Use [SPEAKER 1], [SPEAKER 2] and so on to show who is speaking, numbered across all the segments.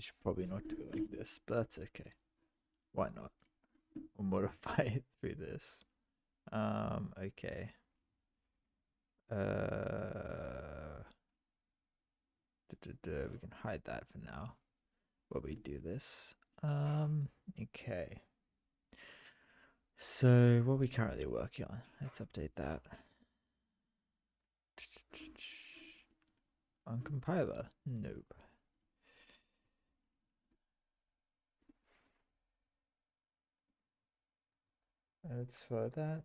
[SPEAKER 1] should probably not do it like this, but that's okay. Why not? We'll modify it through this. Okay. We can hide that for now while we do this. Okay. So what are we currently working on? Let's update that. On compiler? Nope. Let's for that.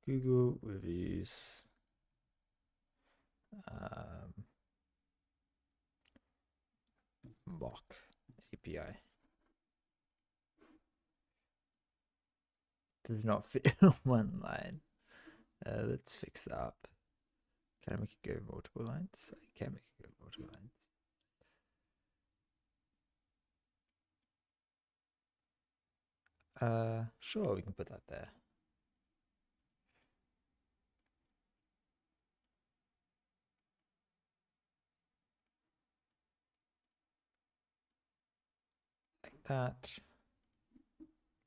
[SPEAKER 1] Google reviews. Mock API. Does not fit in one line. Let's fix that up. Can I make it go multiple lines? I can make it go multiple lines. Sure, we can put that there. Like that.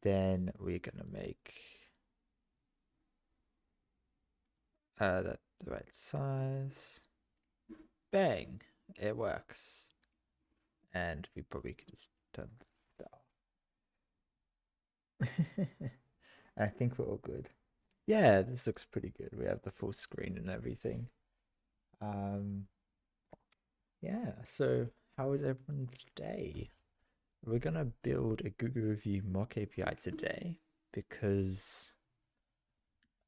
[SPEAKER 1] Then we're gonna make that the right size. Bang! It works. And we probably could just turn that off. I think we're all good. Yeah, this looks pretty good. We have the full screen and everything. Yeah, so how was everyone's day? We're gonna build a Google Review mock API today because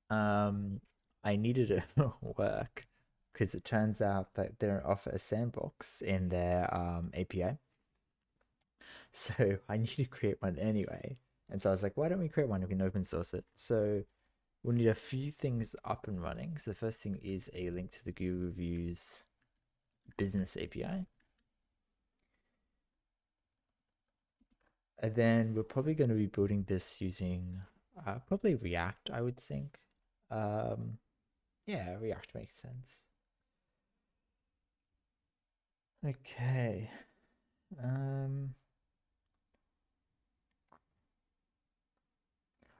[SPEAKER 1] I needed it to work because it turns out that they don't offer a sandbox in their API. So I need to create one anyway. And so I was like, why don't we create one? We can open source it. So we'll need a few things up and running. So the first thing is a link to the Google Reviews business API. And then we're probably going to be building this using probably React, I would think. Yeah, React makes sense. Okay.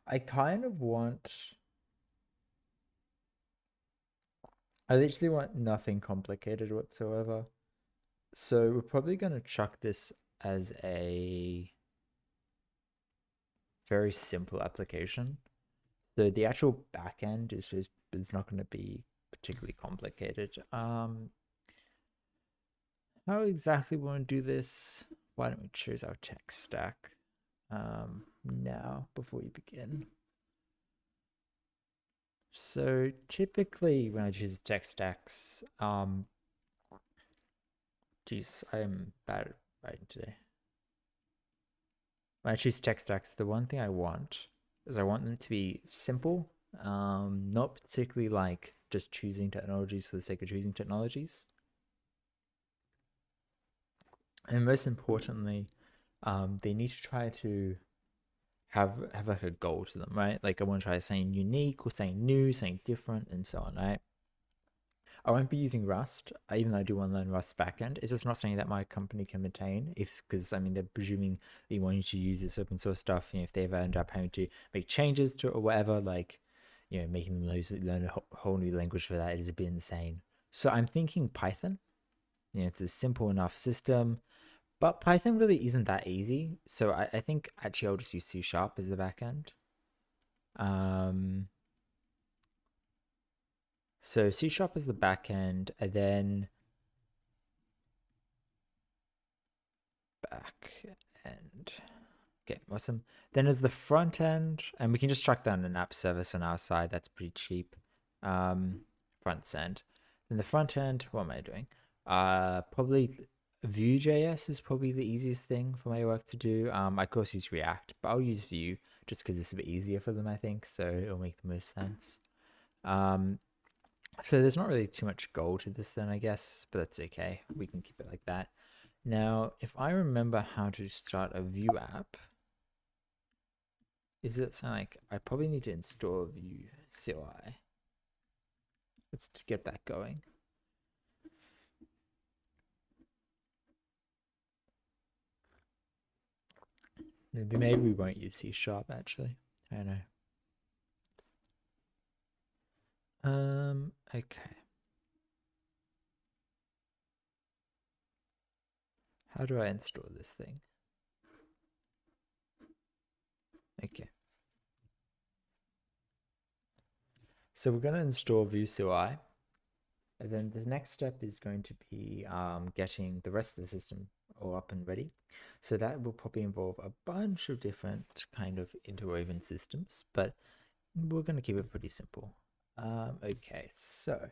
[SPEAKER 1] I kind of want... I literally want nothing complicated whatsoever. So we're probably going to chuck this as a very simple application. So the actual backend is not going to be particularly complicated. How exactly we want to do this? Why don't we choose our tech stack now before we begin? So typically when I choose tech stacks, geez, I am bad at writing today. When I choose tech stacks, the one thing I want is I want them to be simple, not particularly like just choosing technologies for the sake of choosing technologies. And most importantly, they need to try to have like a goal to them, right? Like I want to try something unique or something new, something different, and so on, right? I won't be using Rust, even though I do want to learn Rust backend. It's just not something that my company can maintain because I mean, they're presuming they want you to use this open source stuff. You know, if they ever end up having to make changes to it or whatever, like, you know, making them learn a whole new language for that is a bit insane. So I'm thinking Python. You know, it's a simple enough system, but Python really isn't that easy. So I think actually I'll just use C# as the backend. So C# is the backend, and then back end. Okay, awesome. Then is the front end, and we can just chuck down an app service on our side. That's pretty cheap. Front end. Then the front end, what am I doing? Probably Vue.js is probably the easiest thing for my work to do. I could also use React, but I'll use Vue just because it's a bit easier for them, I think. So it'll make the most sense. So there's not really too much goal to this then, I guess, but that's okay. We can keep it like that. Now, if I remember how to start a Vue app, is it something like I probably need to install Vue CLI? Let's get that going. Maybe we won't use C# actually. I don't know. Okay. How do I install this thing? Okay. So we're going to install VueCLI. And then the next step is going to be getting the rest of the system all up and ready. So that will probably involve a bunch of different kind of interwoven systems, but we're going to keep it pretty simple. Okay, so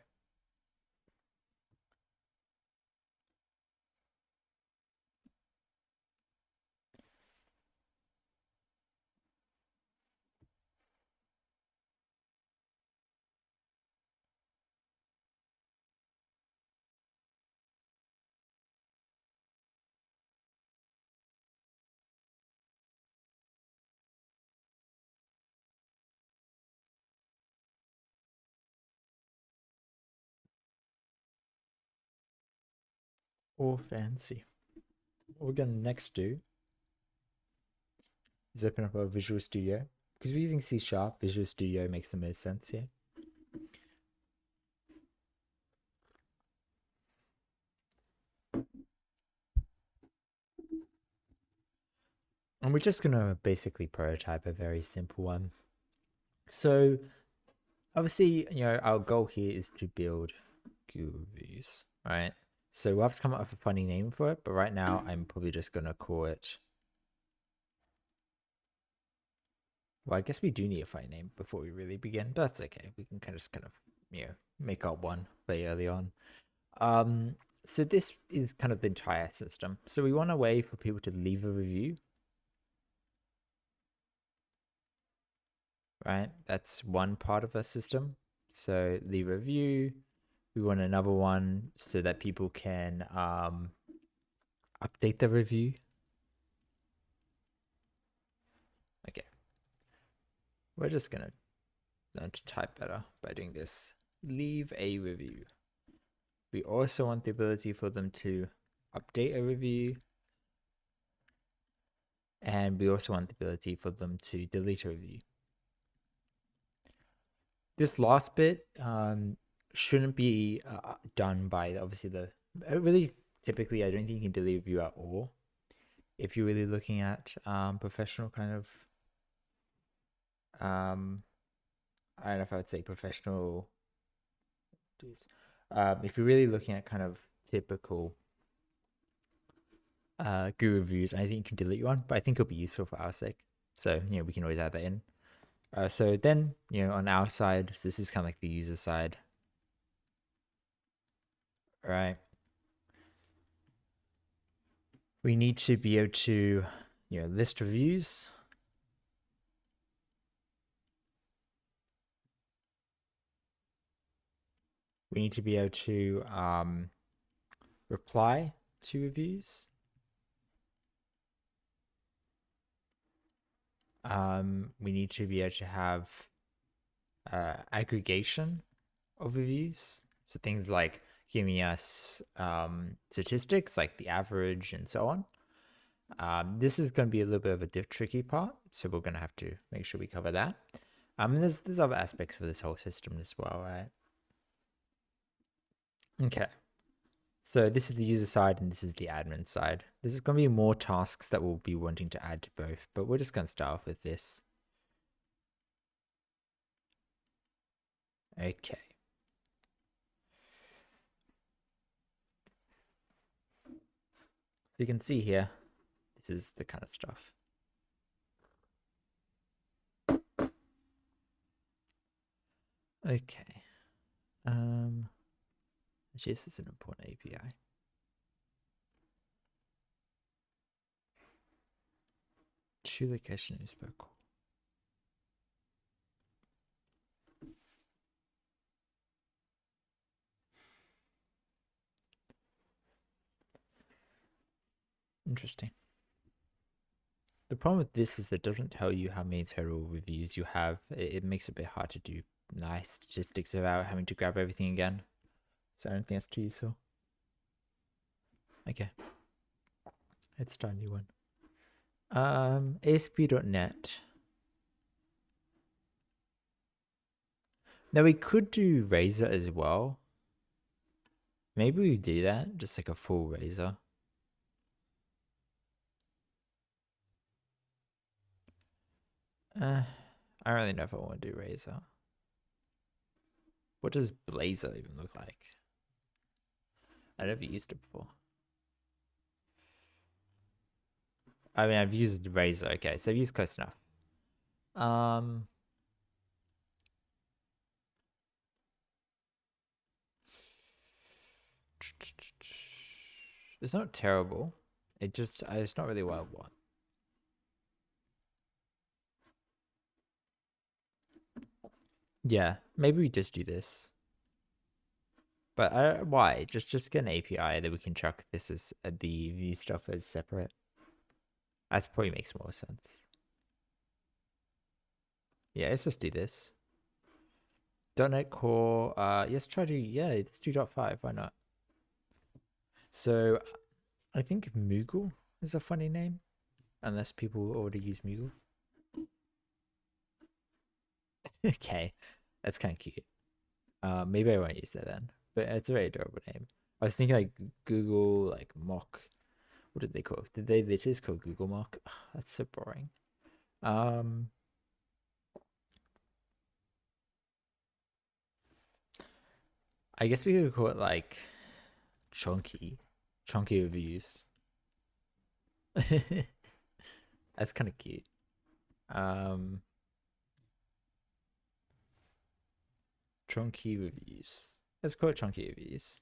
[SPEAKER 1] all fancy. What we're going to next do is open up our Visual Studio. Because we're using C#, Visual Studio makes the most sense here. And we're just going to basically prototype a very simple one. So obviously, our goal here is to build Guru Reviews, right? So we'll have to come up with a funny name for it, but right now I'm probably just going to call it... Well, I guess we do need a funny name before we really begin, but that's okay. We can kind of make up one very early on. So this is kind of the entire system. So we want a way for people to leave a review. Right, that's one part of our system. So leave a review. We want another one so that people can update the review. Okay. We're just gonna learn to type better by doing this. Leave a review. We also want the ability for them to update a review. And we also want the ability for them to delete a review. This last bit shouldn't be done by obviously really typically I don't think you can delete a review at all if you're really looking at professional kind of I don't know if I would say professional if you're really looking at kind of typical Guru reviews, I think you can delete one, but I think it'll be useful for our sake, so we can always add that in. So then, on our side, so this is kind of like the user side, right? We need to be able to, list reviews. We need to be able to reply to reviews. We need to be able to have aggregation of reviews. So things like giving us statistics like the average and so on. This is going to be a little bit of a tricky part, so we're going to have to make sure we cover that. And there's other aspects of this whole system as well, right? Okay. So this is the user side and this is the admin side. This is going to be more tasks that we'll be wanting to add to both, but we're just going to start off with this. Okay. So you can see here, this is the kind of stuff. Okay. Actually, this is an important API. To location is very cool. Interesting. The problem with this is that it doesn't tell you how many total reviews you have. It makes it a bit hard to do nice statistics without having to grab everything again. So I don't think that's too useful. Okay. Let's start a new one. ASP.NET. Now we could do Razor as well. Maybe we do that, just like a full Razor. I don't really know if I want to do Razor. What does Blazor even look like? I never used it before. I mean, I've used Razor. Okay, so I've used close enough. It's not terrible. It's not really what I want. Yeah, maybe we just do this. But why? Just get an API that we can chuck this as the view stuff as separate. That probably makes more sense. Yeah, let's just do this. .NET Core. Let's try to let's do .5. Why not? So, I think Moogle is a funny name, unless people already use Moogle. Okay, that's kind of cute. Maybe I won't use that then, but it's a very adorable name. I was thinking like Google, like Mock. What did they call it? Did they just call Google Mock? Ugh, that's so boring. I guess we could call it like Chunky reviews. That's kind of cute. Chunky reviews. Let's call it Chunky reviews.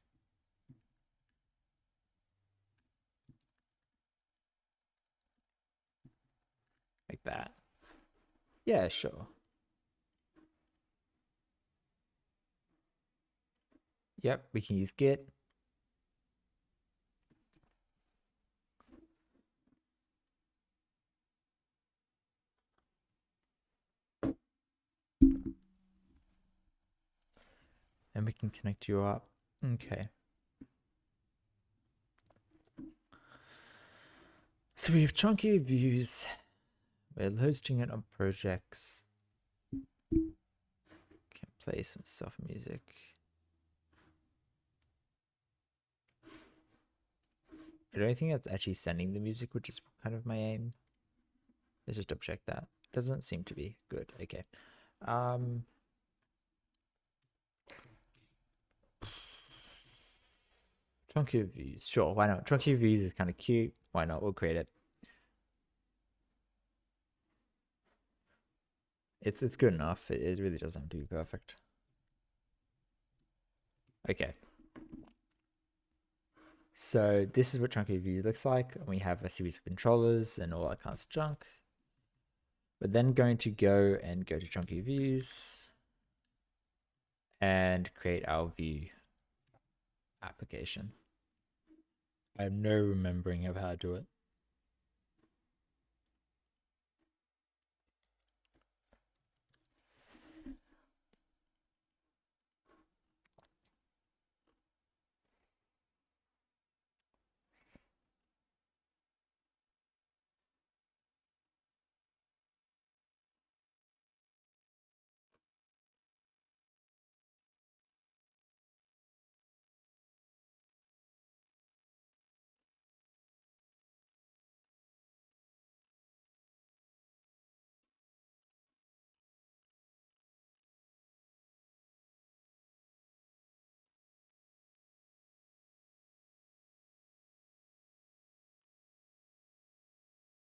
[SPEAKER 1] Like that. Yeah, sure. Yep, we can use Git. And we can connect you up. Okay. So we have Chunky reviews. We're hosting it on projects. Can play some soft music. I don't think that's actually sending the music, which is kind of my aim. Let's just double check that. Doesn't seem to be good. Okay. Chunky reviews. Sure, why not? Chunky reviews is kind of cute. Why not? We'll create it. It's good enough. It really doesn't have to be perfect. Okay. So this is what Chunky Review looks like. And we have a series of controllers and all that kind of junk. We're then going to go to Chunky Views and create our view application. I have no remembering of how to do it.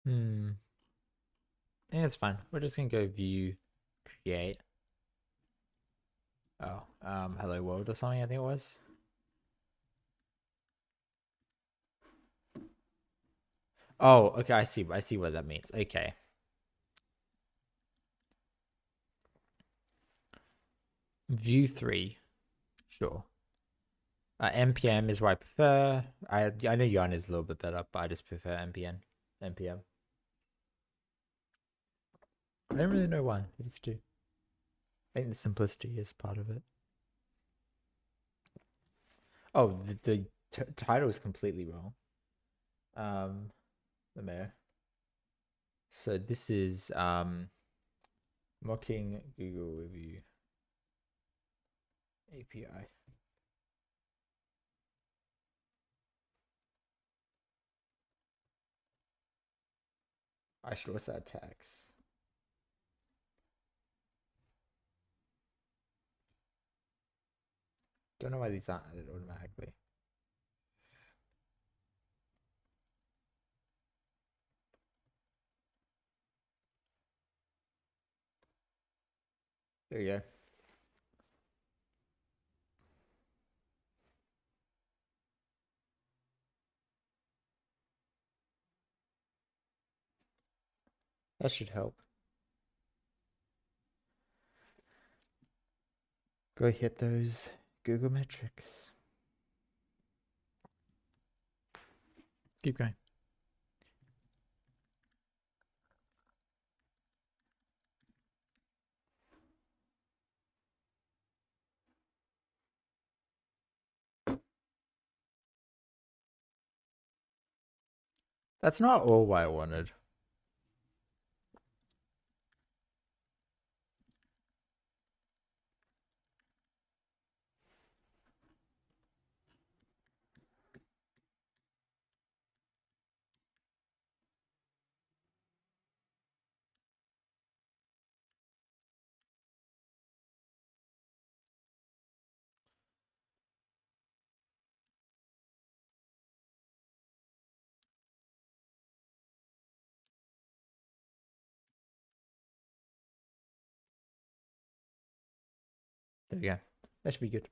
[SPEAKER 1] Yeah, it's fine. We're just gonna go view, create. Oh, hello world or something, I think it was. Oh, okay, I see what that means. Okay. View 3. Sure. NPM is what I prefer. I know Yarn is a little bit better, but I just prefer NPM. I don't really know why. I just do. I think the simplicity is part of it. Oh, the title is completely wrong. The mayor. So this is mocking Google Review API. I should also add tags. Don't know why these aren't added automatically. There you go. That should help. Go hit those Google metrics. Keep going. That's not all I wanted. There you go. That should be good.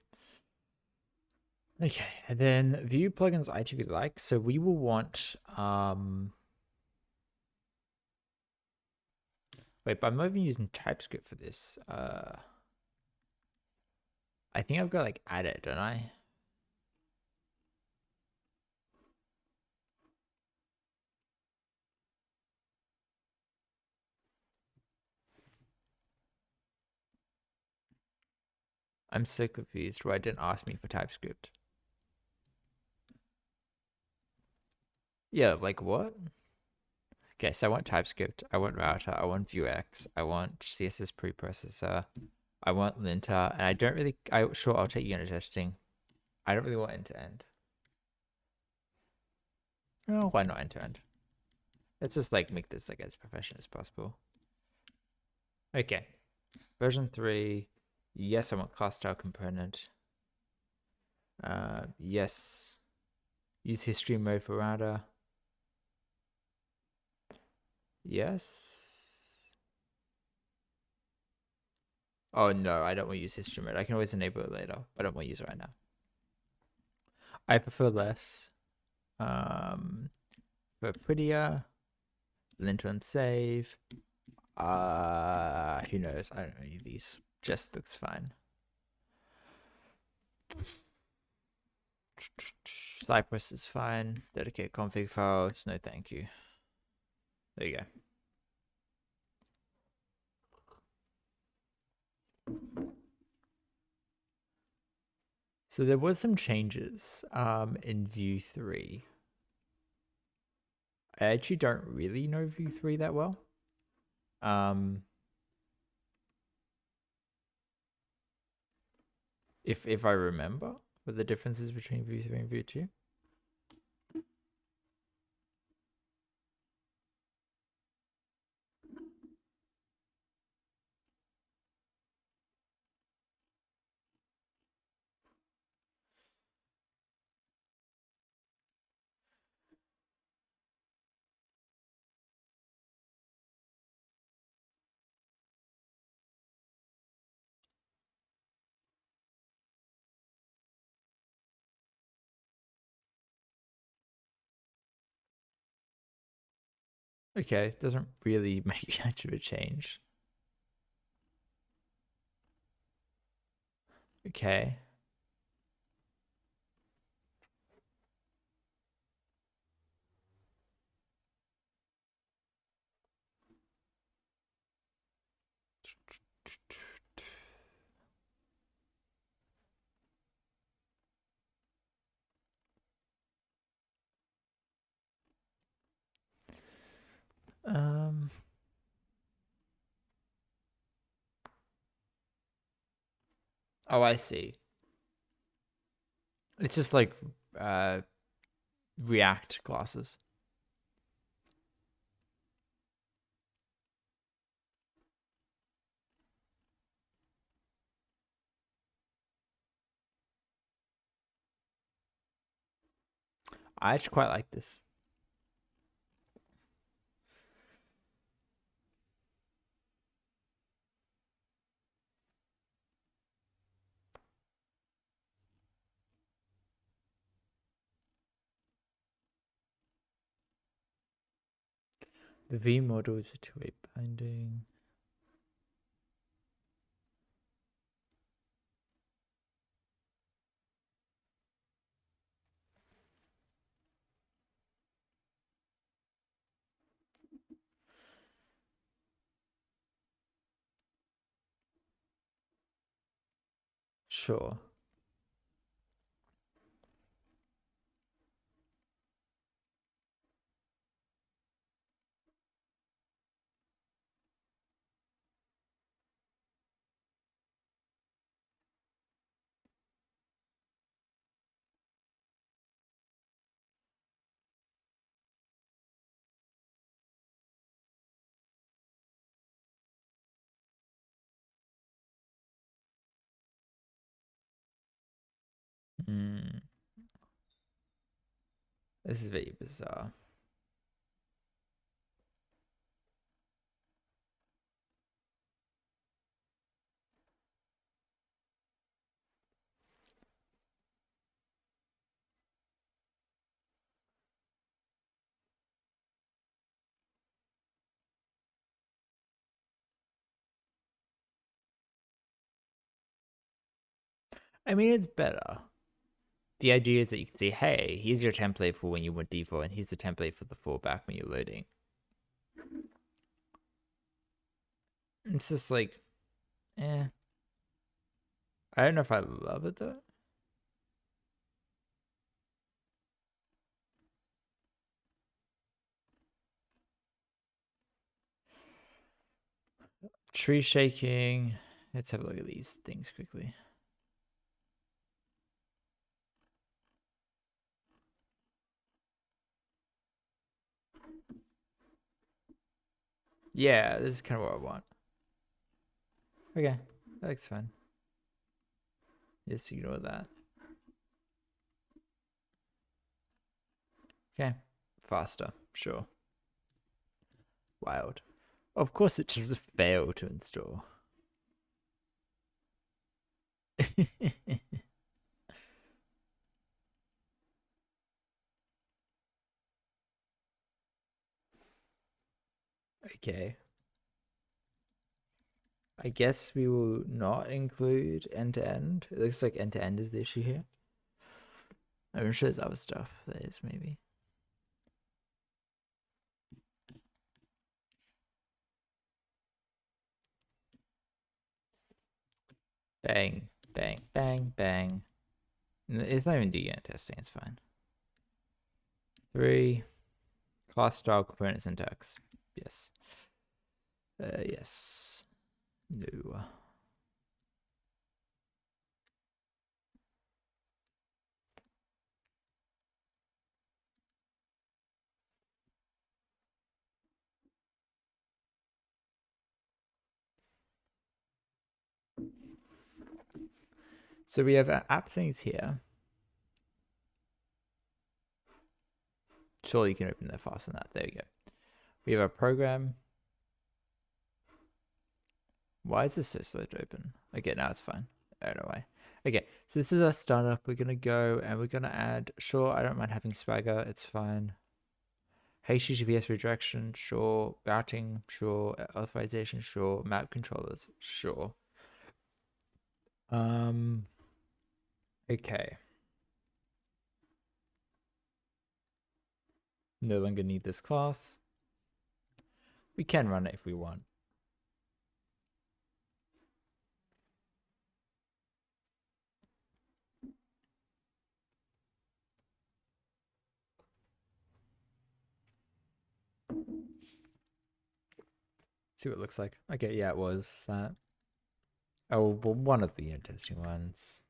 [SPEAKER 1] Okay, and then view plugins ITV like. So we will want wait, but I'm not even using TypeScript for this. I think I've got like add it, don't I? I'm so confused why it didn't ask me for TypeScript. Yeah, like what? Okay, so I want TypeScript, I want router, I want Vuex, I want CSS preprocessor, I want linter, and I don't really, sure, I'll take unit testing. I don't really want end-to-end. Oh, why not end-to-end? Let's just like make this like as professional as possible. Okay, version 3. Yes, I want class style component. Yes. Use history mode for router. Yes. Oh no, I don't want to use history mode. I can always enable it later. I don't want to use it right now. I prefer less. For prettier. Linter and save. Who knows? I don't know any of these. Just looks fine. Cypress is fine. Dedicate config files. No, thank you. There you go. So there was some changes in Vue 3. I actually don't really know Vue 3 that well. If I remember what the differences between Vue 3 and Vue 2. Okay, doesn't really make much of a change. Okay. Um, oh, I see. It's just like uh, React classes. I actually quite like this. The V model is a two-way binding. Sure. Hmm. This is very bizarre. I mean, it's better. The idea is that you can say, hey, here's your template for when you want default, and here's the template for the fallback when you're loading. It's just like, eh. I don't know if I love it though. Tree shaking. Let's have a look at these things quickly. Yeah, this is kind of what I want. Okay, that looks fine. Just ignore that. Okay, faster, sure. Wild. Of course, it just failed to install. Okay. I guess we will not include end to end. It looks like end to end is the issue here. I'm sure there's other stuff that is maybe. Bang, bang, bang, bang. It's not even unit testing, it's fine. 3. Class style component syntax. Yes. Yes. No. So we have app settings here. Surely you can open that faster than that. There we go. We have our program. Why is this so slow to open? Okay, now it's fine. I don't know why. Okay, so this is our startup. We're gonna go and we're gonna add. Sure, I don't mind having Swagger. It's fine. HTTPS redirection. Sure. Routing. Sure. Authorization. Sure. Map controllers. Sure. Okay. No longer need this class. We can run it if we want. See what it looks like. Okay, yeah, it was that. Oh, well, one of the unit testing ones.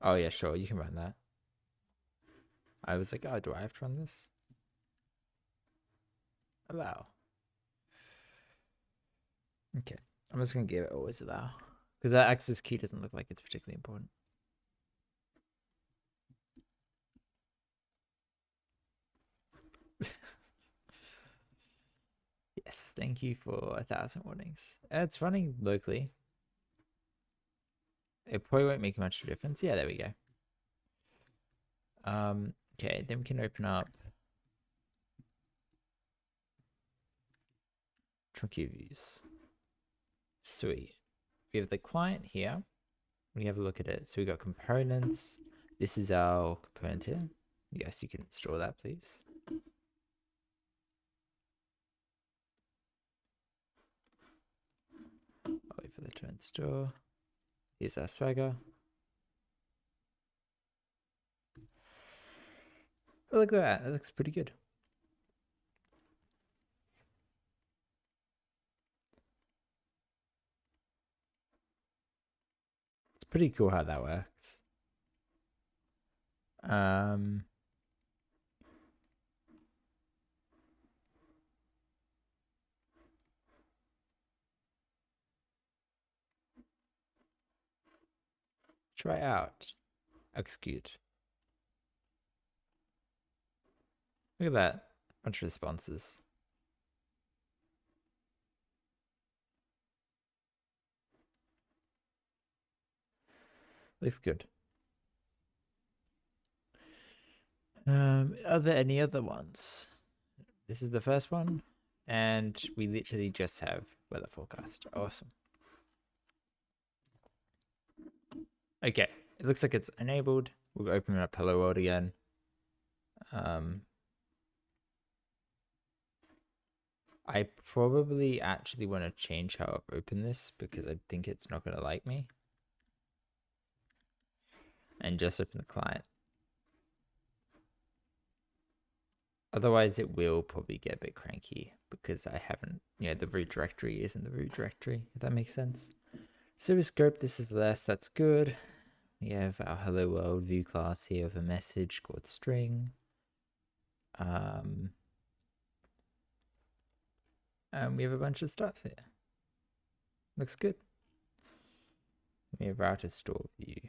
[SPEAKER 1] Oh yeah, sure, you can run that. I was like, oh, do I have to run this? Allow. Okay, I'm just gonna give it always allow because that access key doesn't look like it's particularly important. Yes, thank you for 1,000 warnings. It's running locally. It probably won't make much of a difference. Yeah, there we go. Okay, then we can open up Trunky Views. Sweet. We have the client here. We have a look at it. So we got components. This is our component here. Yes, you can install that, please. I'll wait for the to install. Here's our Swagger. Oh, look at that. That looks pretty good. It's pretty cool how that works. Try out. Execute. Look at that. Bunch of responses. Looks good. Are there any other ones? This is the first one, and we literally just have weather forecast. Awesome. Okay, it looks like it's enabled. We'll open up Hello World again. I probably actually want to change how I've opened this because I think it's not going to like me. And just open the client. Otherwise, it will probably get a bit cranky because I haven't, the root directory isn't the root directory, if that makes sense. Service scope, this is less, that's good. We have our Hello World view class here with a message called string. And we have a bunch of stuff here. Looks good. We have router store view.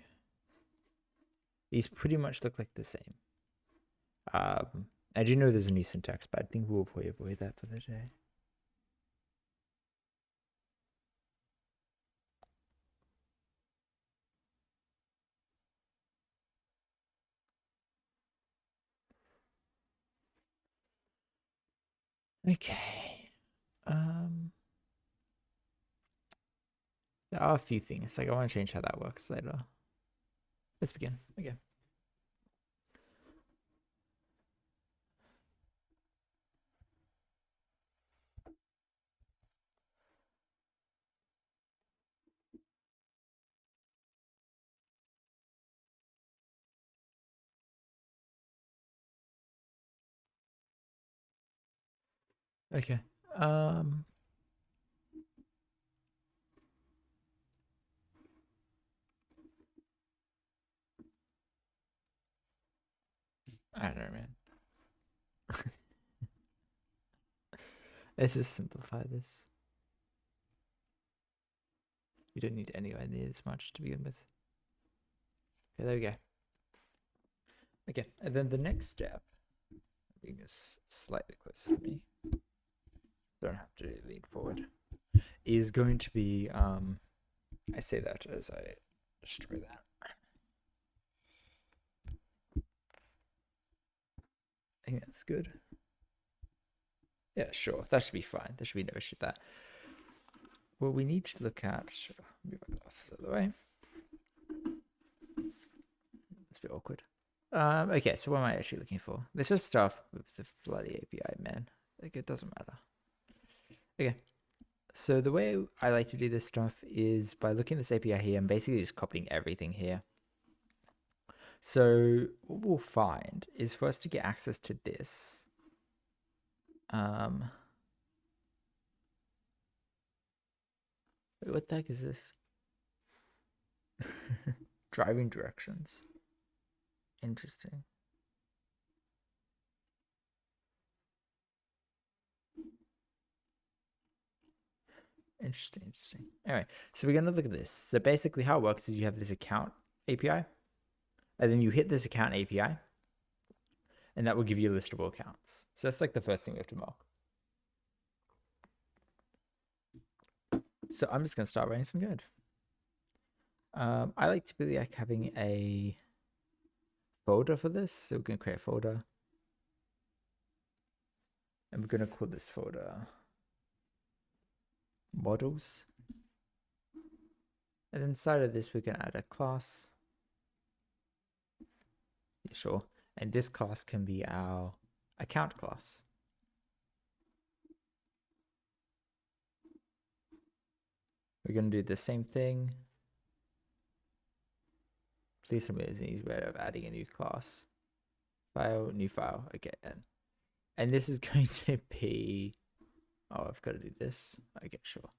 [SPEAKER 1] These pretty much look like the same. I do know there's a new syntax, but I think we'll probably avoid that for the day. Okay. There are a few things. Like I want to change how that works later. Let's begin. Okay. Okay. I don't know, man. Let's just simplify this. We don't need anywhere near this much to begin with. Okay, there we go. Okay, and then the next step, being this slightly closer to me, don't have to lean forward, is going to be, I say that as I destroy that. I think that's good. Yeah, sure. That should be fine. There should be no issue with that. What we need to look at, move my glasses out of the way. It's a bit awkward. Okay, so what am I actually looking for? Let's just start with the bloody API, man. Like, it doesn't matter. Okay, So the way I like to do this stuff is by looking at this API here and basically just copying everything here. So what we'll find is for us to get access to this, wait, what the heck is this? Driving directions. Interesting. Interesting. Anyway, so we're going to look at this. So basically how it works is you have this account API, and then you hit this account API, and that will give you a list of all accounts. So that's like the first thing we have to mark. So I'm just going to start writing some code. I like typically like having a folder for this. So we're going to create a folder. And we're going to call this folder models. And inside of this, we're going to add a class. Yeah, sure. And this class can be our account class. We're going to do the same thing. Please tell me there's an easy way of adding a new class. File, new file. Okay. And this is going to be, oh, I've got to do this. Okay, sure.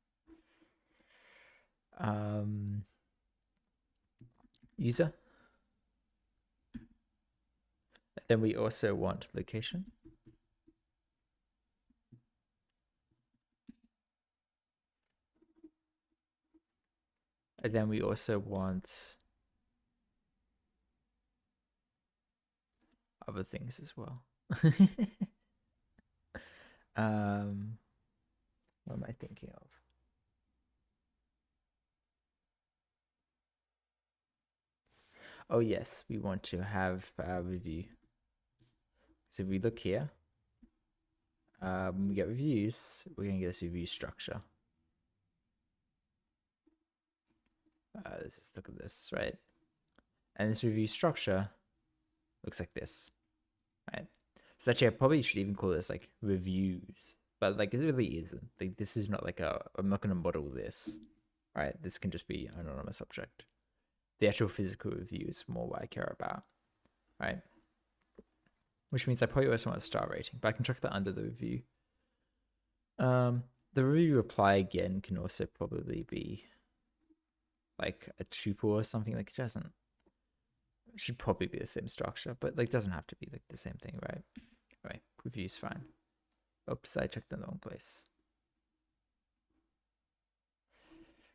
[SPEAKER 1] User. Then we also want location. And then we also want other things as well. What am I thinking of? Oh yes, we want to have a review. So if we look here, when we get reviews, we're going to get this review structure. Let's just look at this, right? And this review structure looks like this, right? So actually, I probably should even call this like reviews, but like it really isn't. Like this is not like I'm not going to model this, right? This can just be an anonymous object. The actual physical review is more what I care about, right? Which means I probably also want a star rating, but I can check that under the review. The review reply again can also probably be like a tuple or something. Like it should probably be the same structure, but like doesn't have to be like the same thing, right? Right, review's fine. Oops, I checked in the wrong place.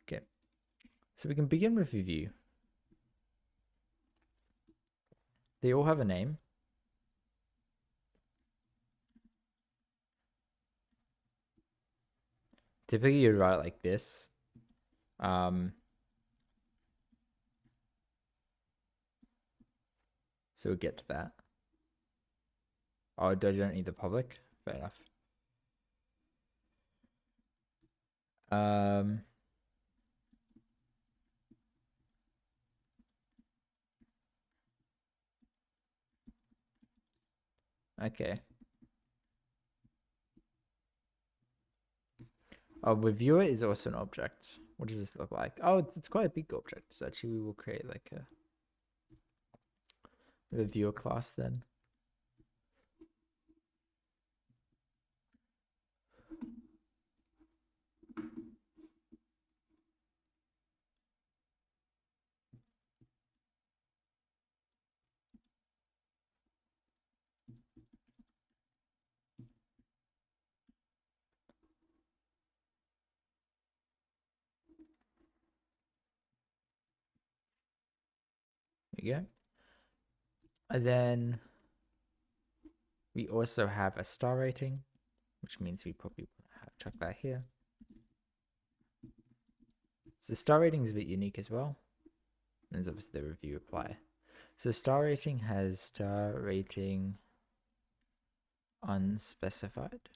[SPEAKER 1] Okay, so we can begin with review. They all have a name. Typically you'd write it like this. So we'll get to that. Oh, I don't need the public. Fair enough. Okay. A reviewer is also an object. What does this look like? Oh, it's quite a big object. So actually we will create like a reviewer class then. There you go. And then we also have a star rating, which means we probably have check that here. So star rating is a bit unique as well. There's obviously the review reply. So star rating has star rating unspecified.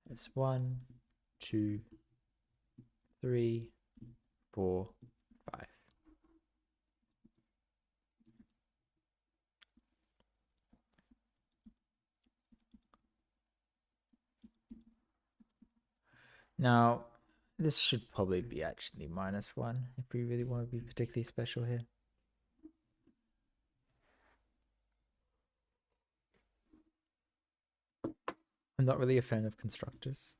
[SPEAKER 1] It's 1, 2, 3, 4, 5. Now, this should probably be actually -1 if we really want to be particularly special here. I'm not really a fan of constructors.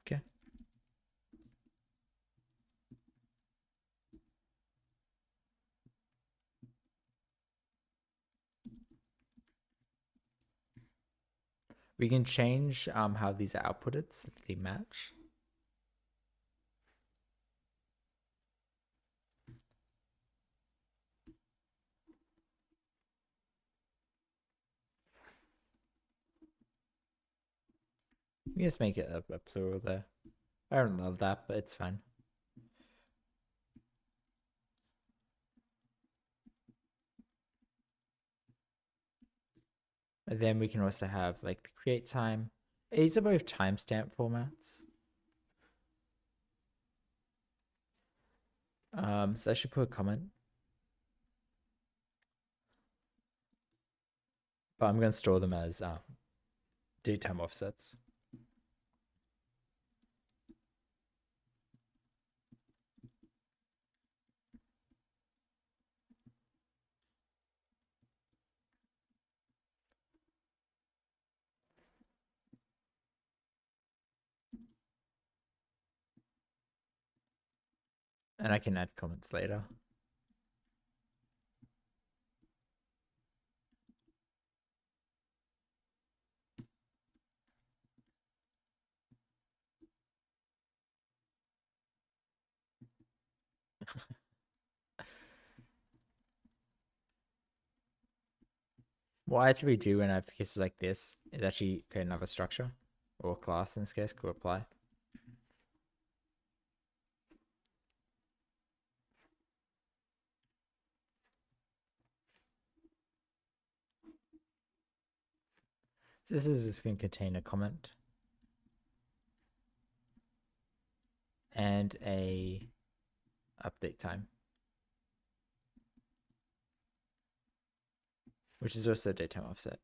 [SPEAKER 1] Okay. We can change how these are outputted so that they match. We just make it a plural there. I don't love that, but it's fine. And then we can also have like the create time. These are both timestamp formats. So I should put a comment. But I'm going to store them as datetime offsets. And I can add comments later. What I actually do when I have cases like this is actually create another structure, or class in this case, could apply. So this is just going to contain a comment and a update time, which is also a datetime offset.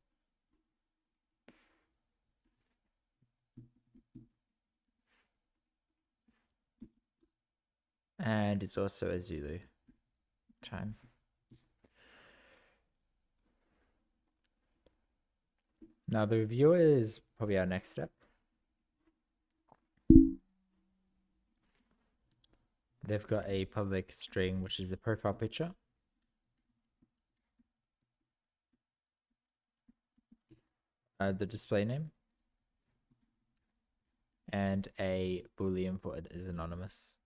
[SPEAKER 1] And it's also a Zulu time. Now the reviewer is probably our next step. They've got a public string, which is the profile picture. The display name. And a boolean for it is anonymous.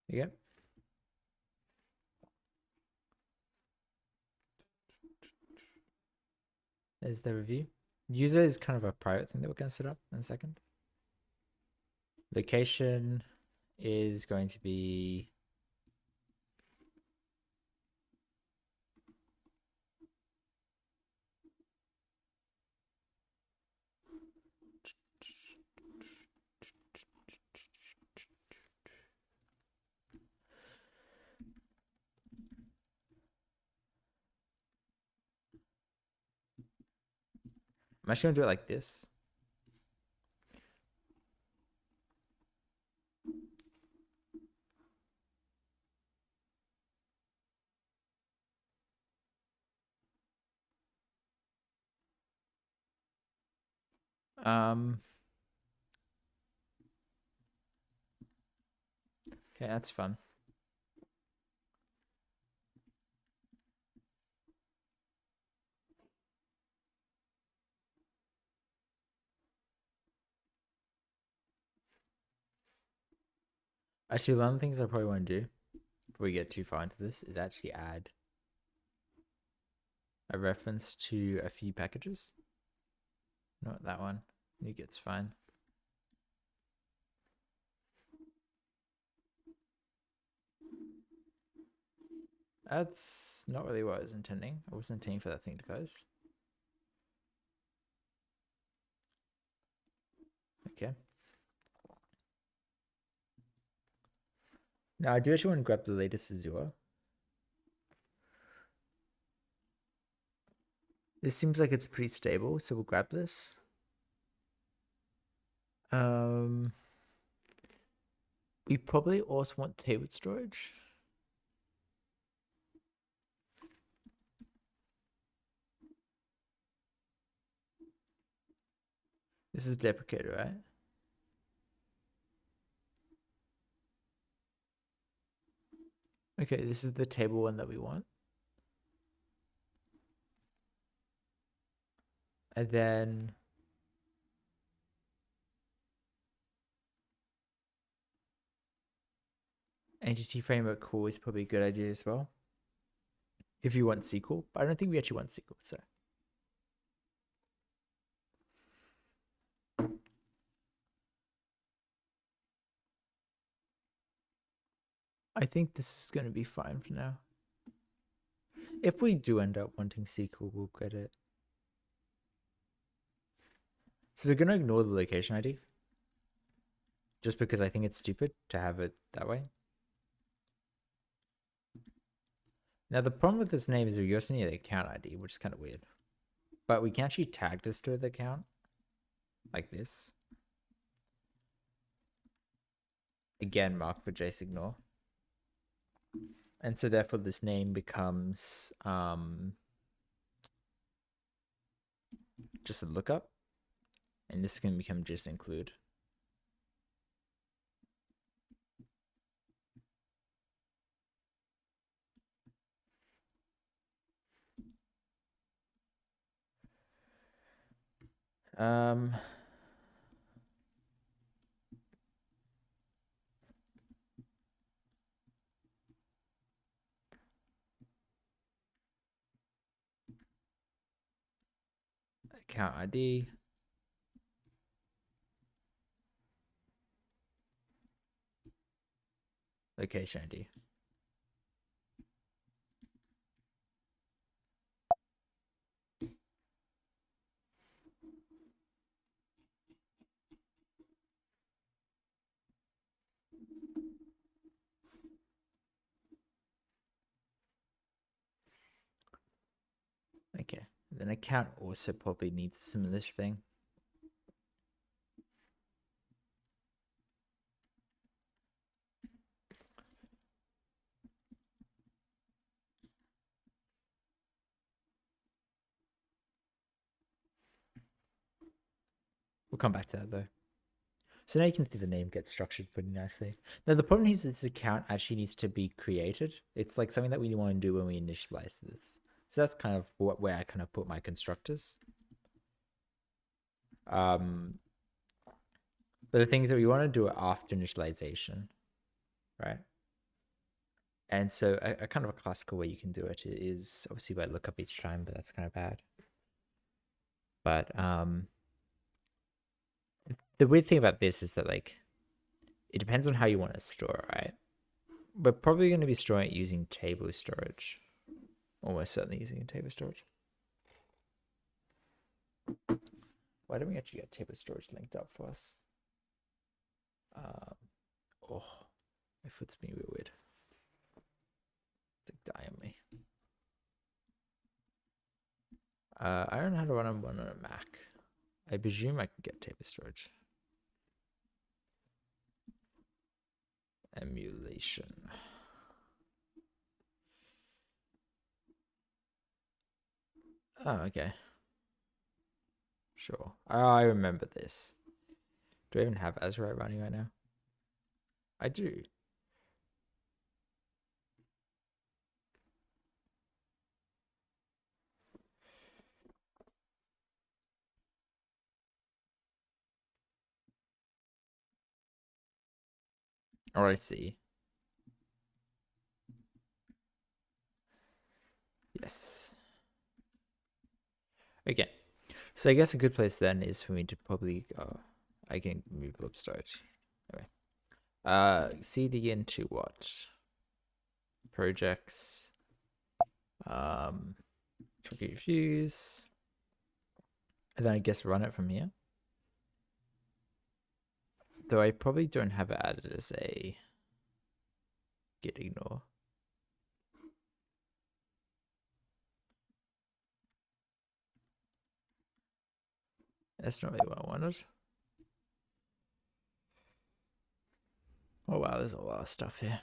[SPEAKER 1] There you go. There's the review. User is kind of a private thing that we're going to set up in a second. Location is going to be I'm actually going to do it like this. Okay, that's fun. Actually, one of the things I probably want to do before we get too far into this is actually add a reference to a few packages. Not that one. NuGet's fine. That's not really what I was intending. I wasn't intending for that thing to close. Okay. Now I do actually want to grab the latest Azure. This seems like it's pretty stable, so we'll grab this. We probably also want table storage. This is deprecated, right? Okay, this is the table one that we want. And then entity framework call is probably a good idea as well. If you want SQL, but I don't think we actually want SQL, so. I think this is going to be fine for now. If we do end up wanting SQL, we'll get it. So we're going to ignore the location ID. Just because I think it's stupid to have it that way. Now the problem with this name is we also need the account ID, which is kind of weird. But we can actually tag this to the account. Like this. Again, mark for jsignore. And so therefore this name becomes just a lookup. And this can become just include. Account ID. Location ID. Okay, then account also probably needs a similar thing. We'll come back to that though. So now you can see the name gets structured pretty nicely. Now the problem is this account actually needs to be created. It's like something that we want to do when we initialize this. So that's kind of where I kind of put my constructors. But the thing is that we want to do it after initialization, right? And so a kind of a classical way you can do it is obviously by lookup each time, but that's kind of bad. But the weird thing about this is that like it depends on how you want to store, right? We're probably going to be storing it using table storage. Almost certainly using table storage. Why don't we actually get table storage linked up for us? Oh, my foot's being real weird. It's like die on me. I don't know how to run one on a Mac. I presume I can get table storage. Emulation. Oh, okay. Sure. Oh, I remember this. Do I even have Azure running right now? I do. Oh, I see. Yes. Okay. So I guess a good place then is for me to probably I can move up storage. Anyway. CD into what? Projects. Cookie views. And then I guess run it from here. Though I probably don't have it added as a git ignore. That's not really what I wanted. Oh wow, there's a lot of stuff here.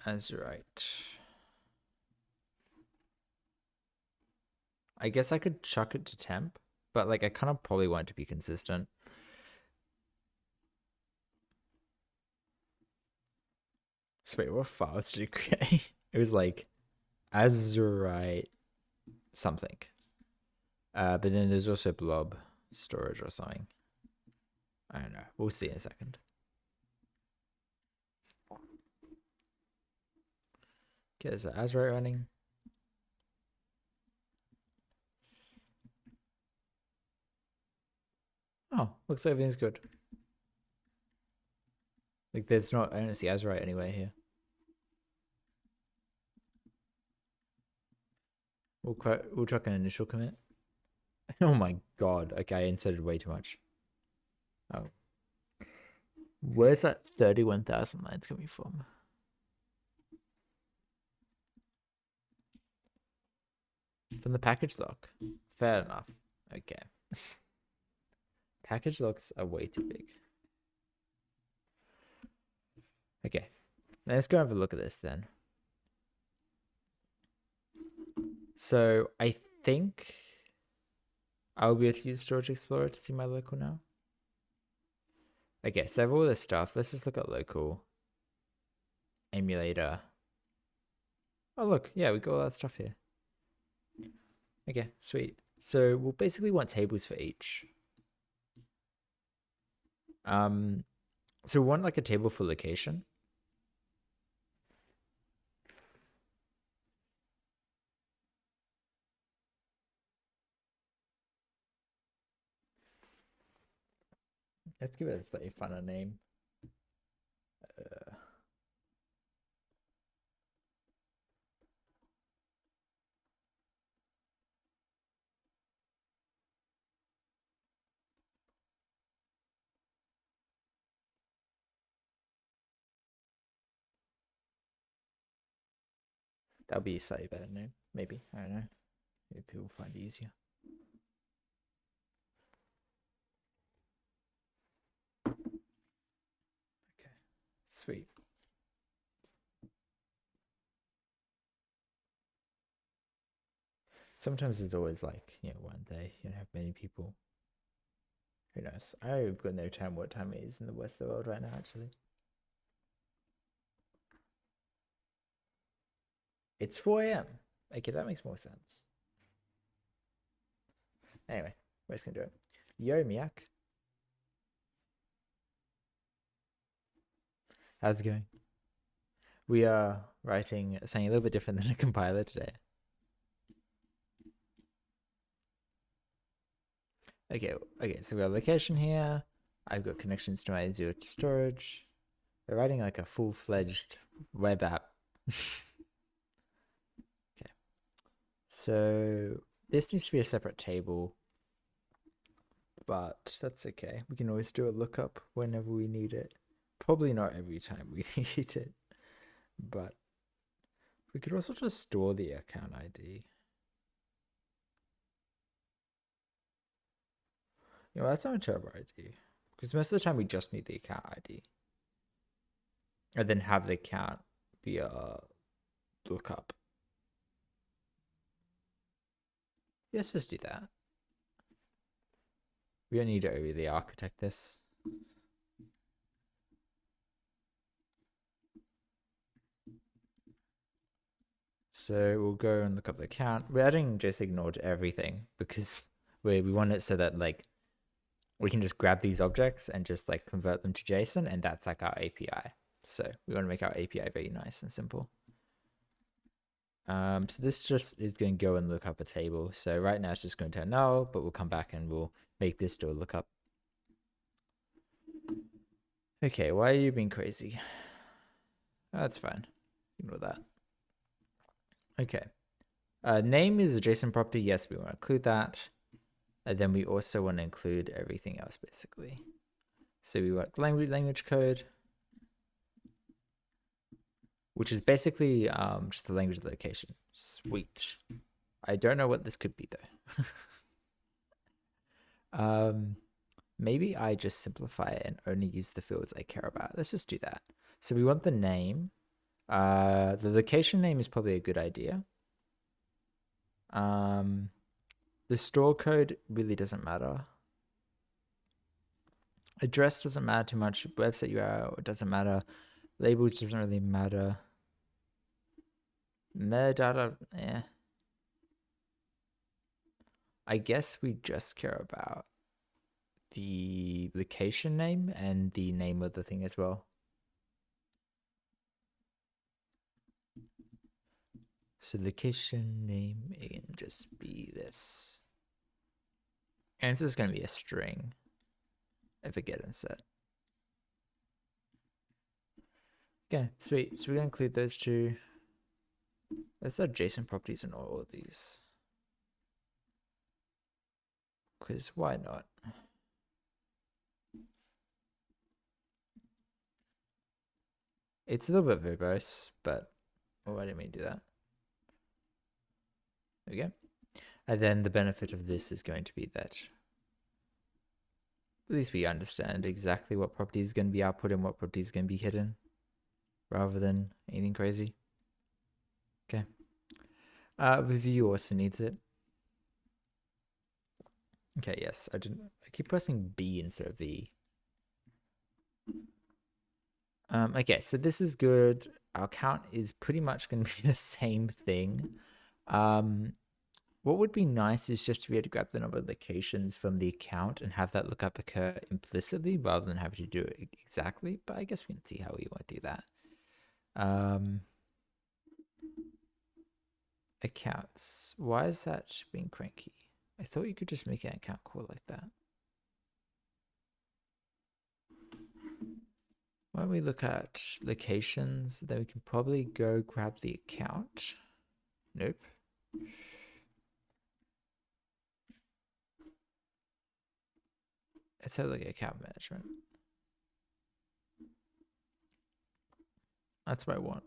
[SPEAKER 1] That's right. I guess I could chuck it to temp, but like I kind of probably want it to be consistent. So wait, what files did it create? It was like Azurite something. But then there's also blob storage or something. I don't know. We'll see in a second. Okay, there's Azurite running. Oh, looks like everything's good. Like there's not, I don't see Azurite anywhere here. We'll chuck an initial commit. Oh my god. Okay, I inserted way too much. Oh. Where's that 31,000 lines coming from? From the package lock. Fair enough. Okay. Package locks are way too big. Okay. Let's go have a look at this then. So I think I'll be able to use Storage Explorer to see my local now. Okay, so I have all this stuff. Let's just look at local. Emulator. Oh look, yeah, we got all that stuff here. Okay, sweet. So we'll basically want tables for each. So we want like a table for location. Let's give it a slightly funner name. That'll be a slightly better name, maybe. I don't know. Maybe people find it easier. Okay, sweet. Sometimes it's always like, one day you don't have many people. Who knows? I've got no time what time it is in the West of the world right now, actually. It's 4 a.m. Okay, that makes more sense. Anyway, we're just gonna do it. Yo, Miak. How's it going? We are writing something a little bit different than a compiler today. Okay, so we have location here. I've got connections to my Azure storage. We're writing like a full-fledged web app. Okay. So this needs to be a separate table, but that's okay. We can always do a lookup whenever we need it. Probably not every time we need it, but we could also just store the account ID. That's not a terrible idea, because most of the time we just need the account ID. And then have the account be a lookup. Let's just do that. We don't need to really architect this. So we'll go and look up the account. We're adding jsignore to everything because we want it so that like we can just grab these objects and just like convert them to JSON, and that's like our API. So we want to make our API very nice and simple. So this just is going to go and look up a table. So right now it's just going to turn null, but we'll come back and we'll make this do a lookup. Okay, why are you being crazy? That's fine. Ignore that. Okay. Name is adjacent property. Yes, we want to include that. And then we also want to include everything else, basically. So we want language code, which is basically just the language location. Sweet. I don't know what this could be, though. Maybe I just simplify it and only use the fields I care about. Let's just do that. So we want the name. The location name is probably a good idea. The store code really doesn't matter. Address doesn't matter too much. Website URL doesn't matter. Labels doesn't really matter. Metadata, eh. I guess we just care about the location name and the name of the thing as well. So location name can just be this. And this is going to be a string if I get set. Okay, sweet. So we're going to include those two. Let's add JSON properties in all of these. Because why not? It's a little bit verbose, but I didn't mean to do that. There we go. And then the benefit of this is going to be that at least we understand exactly what property is going to be output and what property is going to be hidden, rather than anything crazy. Okay. Review also needs it. Okay, yes, I keep pressing B instead of V. Okay, so this is good. Our count is pretty much going to be the same thing. What would be nice is just to be able to grab the number of locations from the account and have that lookup occur implicitly rather than having to do it exactly. But I guess we can see how we want to do that. Accounts. Why is that being cranky? I thought you could just make an account call like that. Why don't we look at locations? Then we can probably go grab the account. Nope. Let's have a look at account management. That's what I want.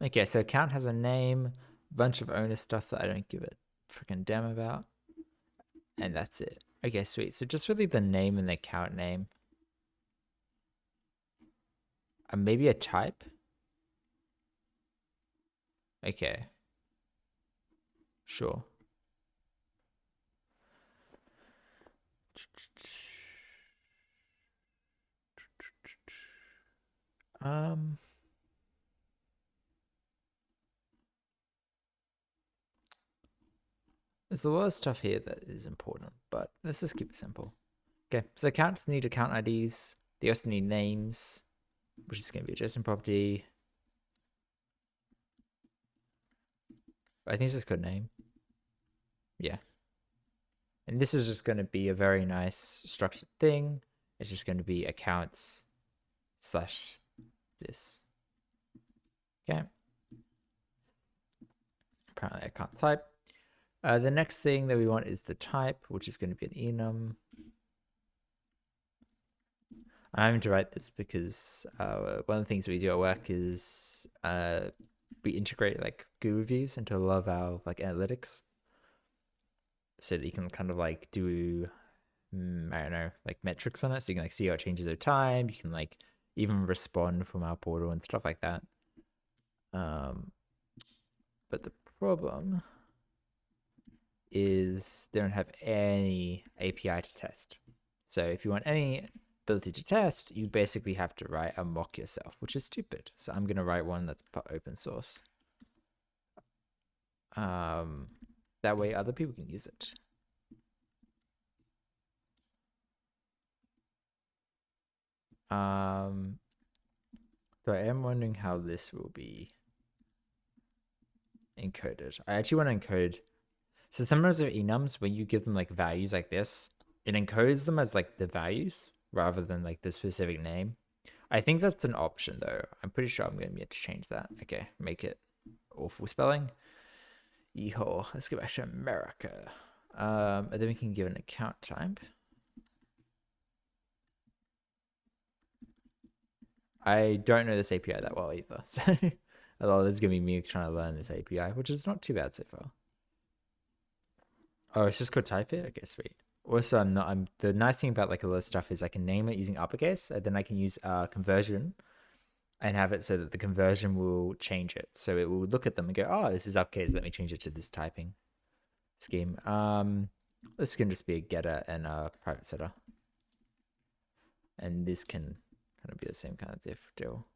[SPEAKER 1] Okay, so account has a name, a bunch of owner stuff that I don't give a freaking damn about. And that's it. Okay, sweet. So just really the name and the account name. Maybe a type. Okay. Sure. There's a lot of stuff here that is important, but let's just keep it simple. Okay, so accounts need account IDs. They also need names, which is going to be a JSON property. I think it's just called name. Yeah. And this is just going to be a very nice structured thing. It's just going to be accounts / this. Okay. Apparently I can't type. The next thing that we want is the type, which is going to be an enum. I'm having to write this because one of the things we do at work is we integrate like Google reviews into a lot of our like analytics, so that you can kind of like do I don't know, like metrics on it, so you can like see how it changes over time. You can like even respond from our portal and stuff like that. But the problem is they don't have any API to test. So if you want any ability to test, you basically have to write a mock yourself, which is stupid. So I'm going to write one that's open source. That way other people can use it. So I am wondering how this will be encoded. I actually want to encode. So sometimes with enums, when you give them like values like this, it encodes them as like the values rather than like the specific name. I think that's an option though. I'm pretty sure I'm going to be able to change that. Okay, make it awful spelling. Yeehaw. Let's go back to America. And then we can give an account type. I don't know this API that well either, so a lot of this is gonna be me trying to learn this API, which is not too bad so far. Oh, it's just called type it? Okay, sweet. Also, I'm the nice thing about like a lot of stuff is I can name it using uppercase, and then I can use conversion and have it so that the conversion will change it. So it will look at them and go, oh, this is uppercase, let me change it to this typing scheme. This can just be a getter and a private setter. And this can kind of be the same kind of deal.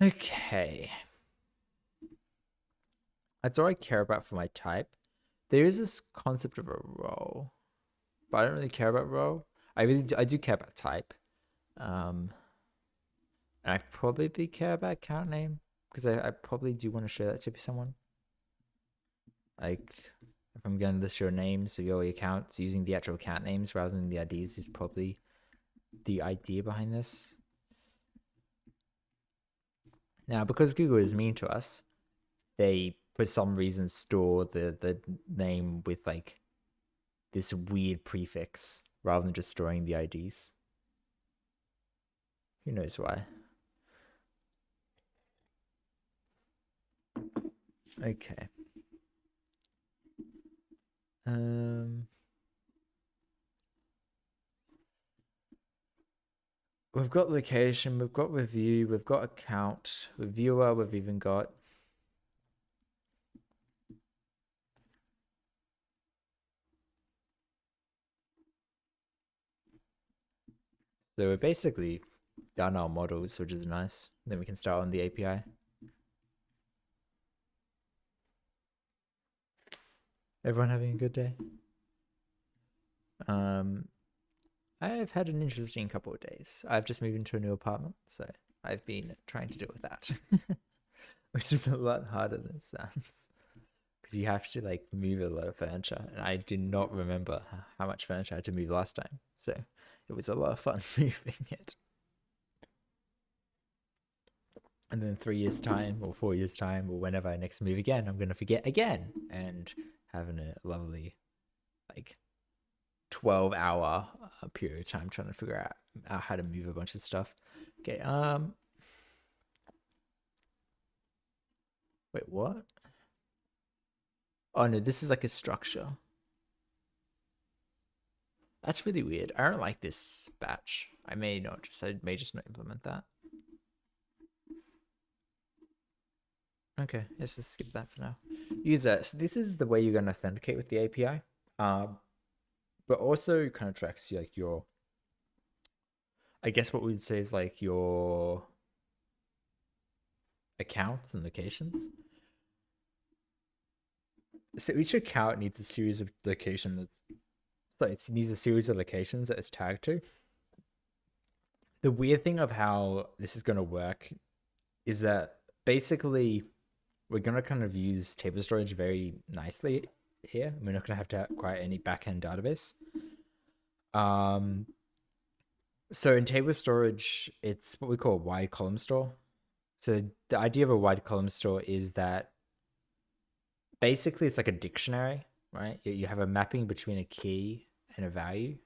[SPEAKER 1] Okay. That's all I care about for my type. There is this concept of a role, but I don't really care about role. I do care about type. And I probably care about account name because I probably do want to share that to someone. Like if I'm going to list your names of your accounts using the actual account names rather than the IDs is probably the idea behind this. Now, because Google is mean to us, they for some reason store the name with like this weird prefix rather than just storing the IDs. Who knows why? Okay. We've got location, we've got review, we've got account, reviewer, we've even got so we're basically done our models, which is nice. Then we can start on the API. Everyone having a good day? I've had an interesting couple of days. I've just moved into a new apartment, so I've been trying to deal with that, which is a lot harder than it sounds. Because you have to like move a lot of furniture, and I did not remember how much furniture I had to move last time, so it was a lot of fun moving it. And then 3 years time or 4 years time or whenever I next move again, I'm gonna forget again and having a lovely like 12-hour period of time trying to figure out how to move a bunch of stuff. Okay, wait, what? Oh no, this is like a structure. That's really weird. I don't like this batch. I may just not implement that. Okay, let's just skip that for now. User, so this is the way you're going to authenticate with the API. But also kind of tracks like your, I guess what we'd say is like your accounts and locations. So each account needs a series of locations. So it needs a series of locations that it's tagged to. The weird thing of how this is going to work is that basically we're going to kind of use table storage very nicely here. We're not going to have to acquire any backend database. So in table storage, it's what we call a wide column store. So the idea of a wide column store is that basically it's like a dictionary, right? You have a mapping between a key and a value.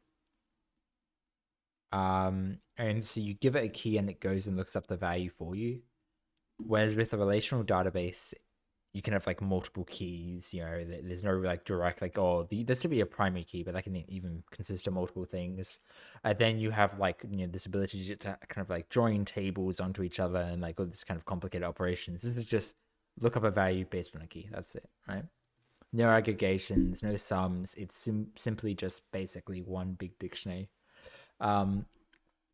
[SPEAKER 1] And so you give it a key and it goes and looks up the value for you. Whereas with a relational database, you can have like multiple keys, you know, there's no like direct like, oh, this should be a primary key, but that can even consist of multiple things. And then you have like, you know, this ability to kind of like join tables onto each other and like all this kind of complicated operations. This is just look up a value based on a key. That's it, right? No aggregations, no sums. It's simply just basically one big dictionary.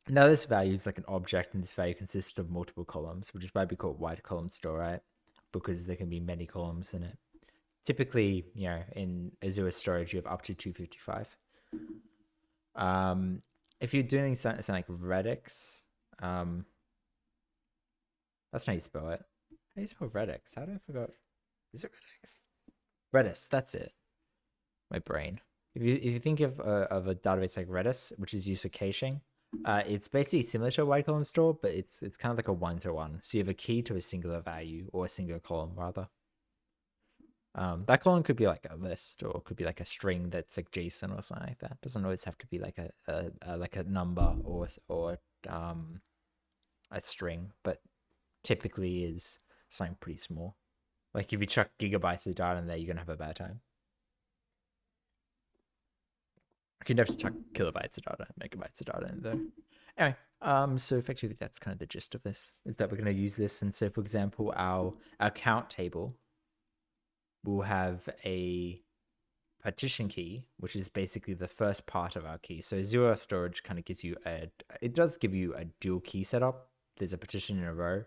[SPEAKER 1] Now this value is like an object, and this value consists of multiple columns, which is why we call it wide column store, right? Because there can be many columns in it. Typically, you know, in Azure storage, you have up to 255. If you're doing something like Redux, that's not how you spell it. How do you spell Redux? How do I forgot? Is it Redux? Redis, that's it. My brain. If you think of a database like Redis, which is used for caching, it's basically similar to a wide column store, but it's kind of like a one-to-one. So you have a key to a singular value, or a single column rather. That column could be like a list, or it could be like a string that's like JSON or something like that. It doesn't always have to be like a number or a string, but typically is something pretty small. Like if you chuck gigabytes of data in there, you're gonna have a bad time. You can definitely chuck kilobytes of data, megabytes of data in there. Anyway, so effectively that's kind of the gist of this, is that we're going to use this. And so for example, our count table will have a partition key, which is basically the first part of our key. So zero storage kind of gives you it does give you a dual key setup. There's a partition in a row,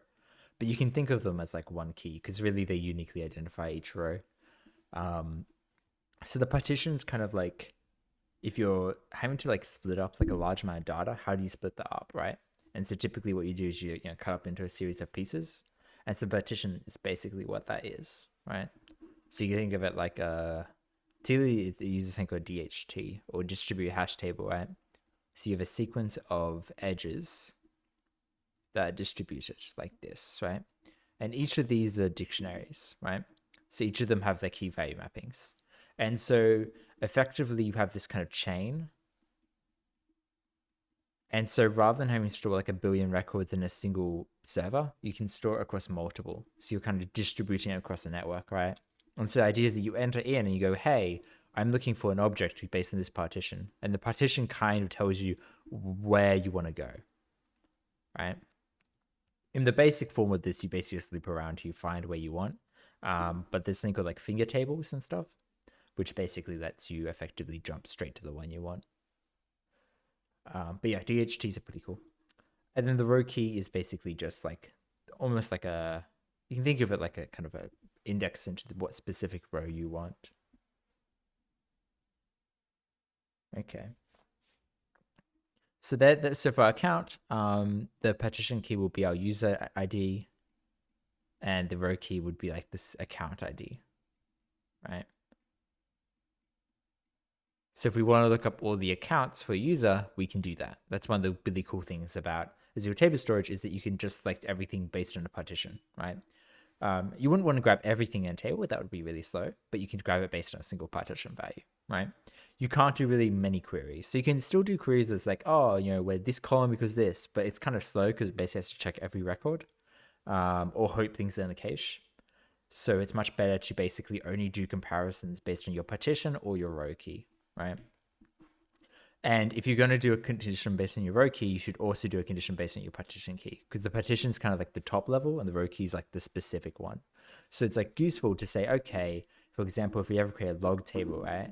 [SPEAKER 1] but you can think of them as like one key because really they uniquely identify each row. So the partition's kind of like, if you're having to like split up like a large amount of data, how do you split that up, right? And so typically what you do is you cut up into a series of pieces. And so partition is basically what that is, right? So you can think of it like typically it uses something called DHT, or distributed hash table, right? So you have a sequence of edges that are distributed like this, right? And each of these are dictionaries, right? So each of them have their key value mappings. And so effectively you have this kind of chain. And so rather than having to store like a billion records in a single server, you can store it across multiple. So you're kind of distributing it across the network, right? And so the idea is that you enter in and you go, hey, I'm looking for an object based on this partition. And the partition kind of tells you where you want to go, right? In the basic form of this, you basically just loop around till you find where you want. But there's something called like finger tables and stuff, which basically lets you effectively jump straight to the one you want. But yeah, DHTs are pretty cool. And then the row key is basically just like almost like you can think of it like a kind of a index into what specific row you want. Okay. So so for our account, the partition key will be our user ID, and the row key would be like this account ID, right? So if we want to look up all the accounts for a user, we can do that. That's one of the really cool things about Azure Table Storage, is that you can just select everything based on a partition, right? You wouldn't want to grab everything in a table. That would be really slow, but you can grab it based on a single partition value, right? You can't do really many queries. So you can still do queries that's like, oh, where this column equals this, but it's kind of slow because it basically has to check every record or hope things are in the cache. So it's much better to basically only do comparisons based on your partition or your row key, right? And if you're going to do a condition based on your row key, you should also do a condition based on your partition key, because the partition is kind of like the top level and the row key is like the specific one. So it's like useful to say, okay, for example, if we ever create a log table, right,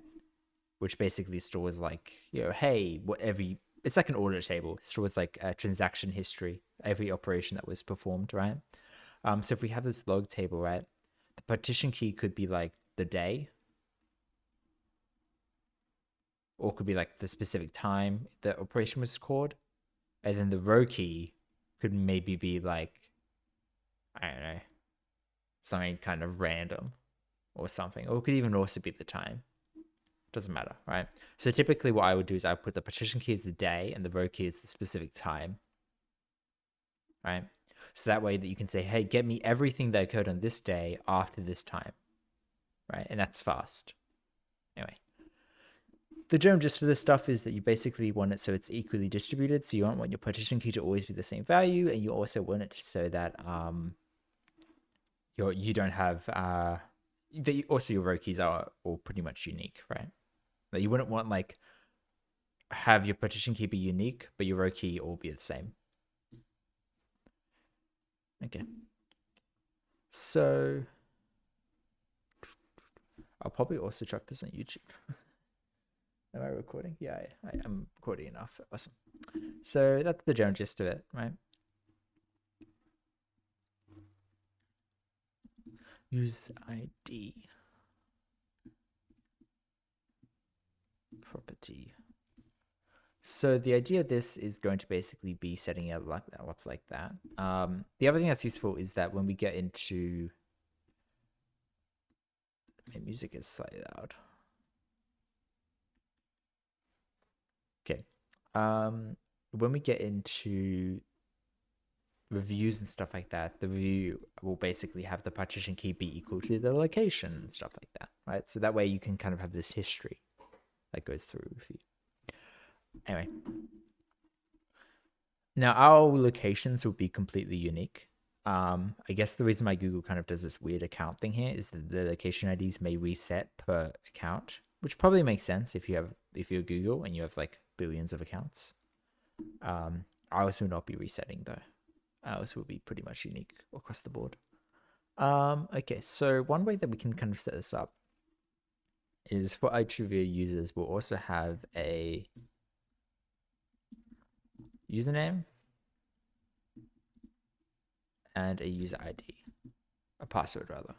[SPEAKER 1] which basically stores like, hey, it's like an order table. It stores like a transaction history, every operation that was performed, right? So if we have this log table, right, the partition key could be like the day, or could be like the specific time the operation was called. And then the row key could maybe be like, I don't know, something kind of random or something. Or it could even also be the time. Doesn't matter, right? So typically what I would do is I would put the partition key as the day and the row key as the specific time, right? So that way that you can say, hey, get me everything that occurred on this day after this time, right? And that's fast. Anyway, the general gist of this stuff is that you basically want it so it's equally distributed. So you don't want your partition key to always be the same value, and you also want it so that you don't have also your row keys are all pretty much unique, right? But you wouldn't want like have your partition key be unique, but your row key all be the same. Okay. So I'll probably also chuck this on YouTube. Am I recording? Yeah, I am recording enough. Awesome. So that's the general gist of it, right? Use ID. Property. So the idea of this is going to basically be setting it up like that. The other thing that's useful is that when we get into... My music is slightly loud. Okay. When we get into reviews and stuff like that, the review will basically have the partition key be equal to the location and stuff like that, right? So that way you can kind of have this history that goes through with you. Anyway, now our locations will be completely unique. I guess the reason why Google kind of does this weird account thing here is that the location IDs may reset per account, which probably makes sense if you're Google and you have like billions of accounts. Ours will not be resetting though. Ours will be pretty much unique across the board. Okay, so one way that we can kind of set this up is for each of your users, we'll also have a username and a user ID, a password rather.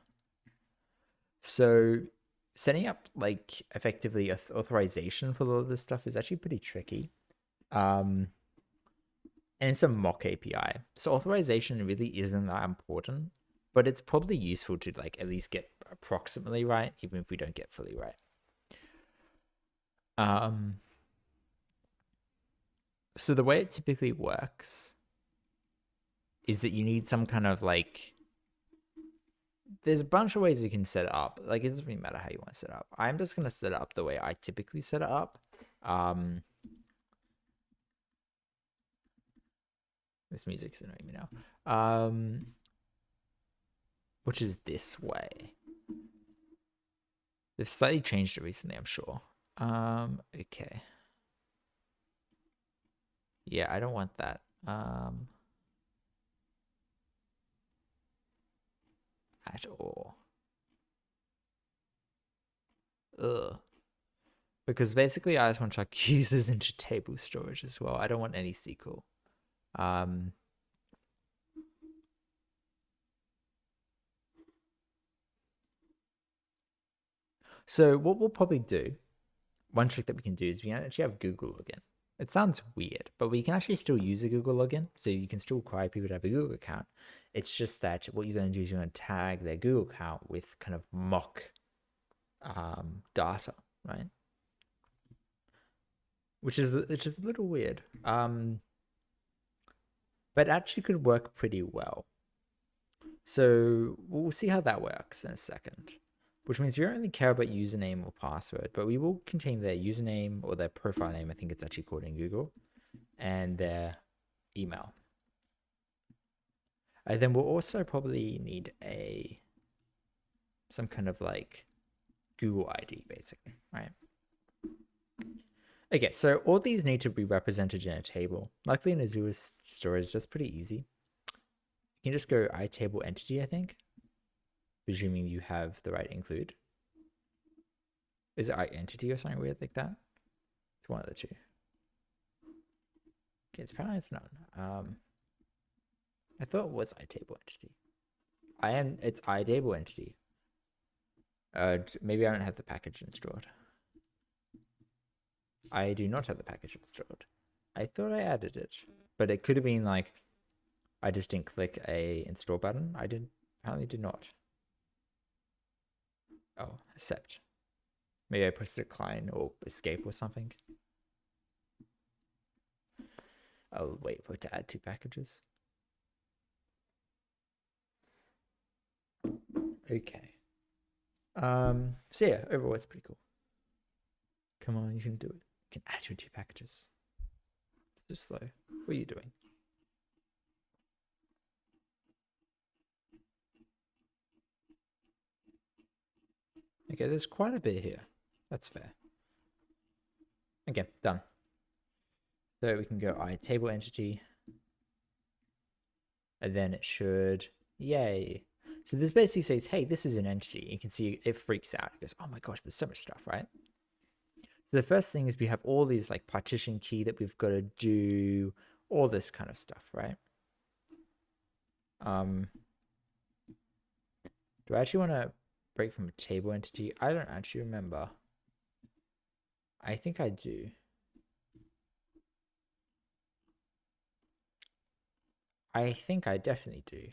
[SPEAKER 1] So setting up like effectively authorization for all of this stuff is actually pretty tricky. And it's a mock API. So authorization really isn't that important, but it's probably useful to like at least get approximately right, even if we don't get fully right. So the way it typically works is that you need some kind of like, there's a bunch of ways you can set it up. Like it doesn't really matter how you want to set it up. I'm just going to set it up the way I typically set it up. This music's annoying me now. Which is this way. They've slightly changed it recently, I'm sure. Okay. Yeah, I don't want that. At all. Ugh. Because basically I just want to chuck users into table storage as well. I don't want any SQL. So what we'll probably do, one trick that we can do is we can actually have Google login. It sounds weird, but we can actually still use a Google login. So you can still require people to have a Google account. It's just that what you're going to do is you're going to tag their Google account with kind of mock data, right? Which is a little weird. But actually could work pretty well. So we'll see how that works in a second. Which means we don't really care about username or password, but we will contain their username or their profile name. I think it's actually called in Google, and their email. And then we'll also probably need some kind of like Google ID, basically, right? Okay, so all these need to be represented in a table. Luckily in Azure storage, that's pretty easy. You can just go iTable entity, I think, presuming you have the right include. Is it iEntity or something weird like that? It's one of the two. Okay, apparently it's not. I thought it was iTable entity. It's iTable entity. Maybe I don't have the package installed. I do not have the package installed. I thought I added it, but it could have been like I just didn't click a install button. I apparently did not. Oh, accept. Maybe I pressed decline or escape or something. I'll wait for it to add 2 packages. Okay. So yeah, overall it's pretty cool. Come on, you can do it. You can add your 2 packages. It's too slow. What are you doing? Okay, there's quite a bit here. That's fair. Okay, done. So we can go iTable entity. And then it should, yay. So this basically says, hey, this is an entity. You can see it freaks out. It goes, oh my gosh, there's so much stuff, right? So the first thing is we have all these like partition key that we've got to do, all this kind of stuff, right? Do I actually want to break from a table entity? I don't actually remember. I think I do. I think I definitely do.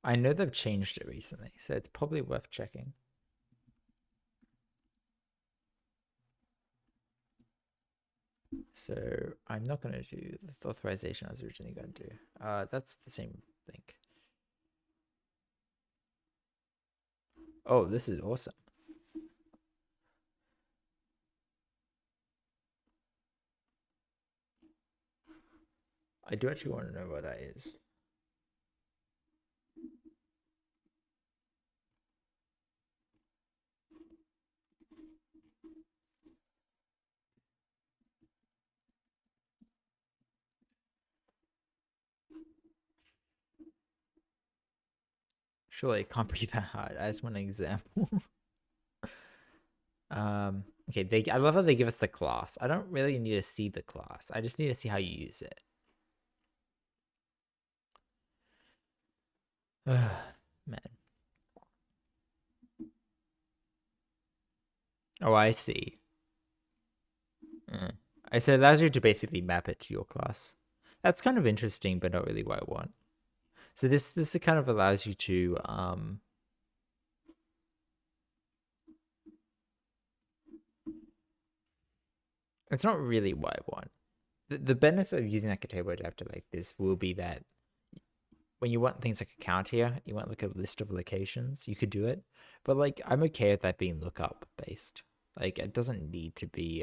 [SPEAKER 1] I know they've changed it recently, so it's probably worth checking. So I'm not going to do the authorization I was originally going to do. That's the same thing. Oh, this is awesome. I do actually want to know what that is. Surely it can't be that hard. I just want an example. Okay, I love how they give us the class. I don't really need to see the class. I just need to see how you use it. Man. Oh, I see. I said it allows you to basically map it to your class. That's kind of interesting, but not really what I want. So this kind of allows you to it's not really what I want. The benefit of using like a table adapter like this will be that when you want things like a count here, you want like a list of locations, you could do it. But like I'm okay with that being lookup based. Like it doesn't need to be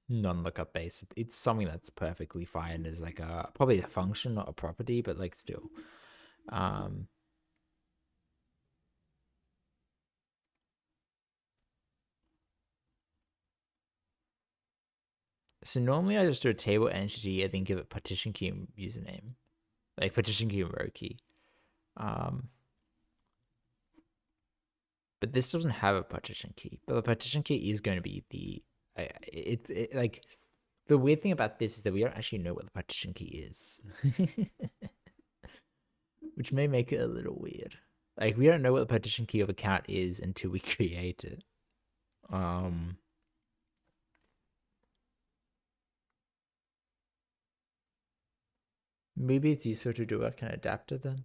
[SPEAKER 1] non-lookup based. It's something that's perfectly fine as like a probably a function, not a property, but like still. So normally I just do a table entity and then give it partition key and username, like partition key and row key. But this doesn't have a partition key. But the partition key is going to be the like the weird thing about this is that we don't actually know what the partition key is, which may make it a little weird. Like we don't know what the partition key of account is until we create it. Maybe it's useful to do like an adapter then.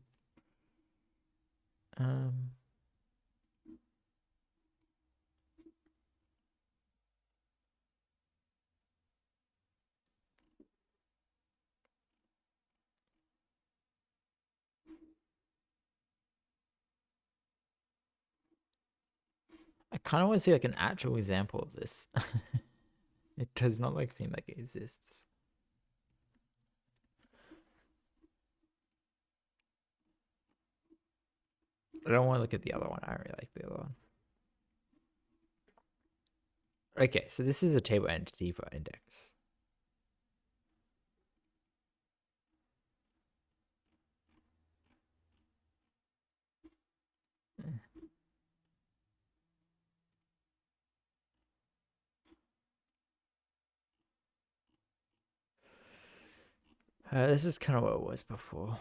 [SPEAKER 1] I kind of want to see like an actual example of this. It does not like seem like it exists. I don't want to look at the other one. I don't really like the other one. Okay, so this is a table entity for index. This is kind of what it was before.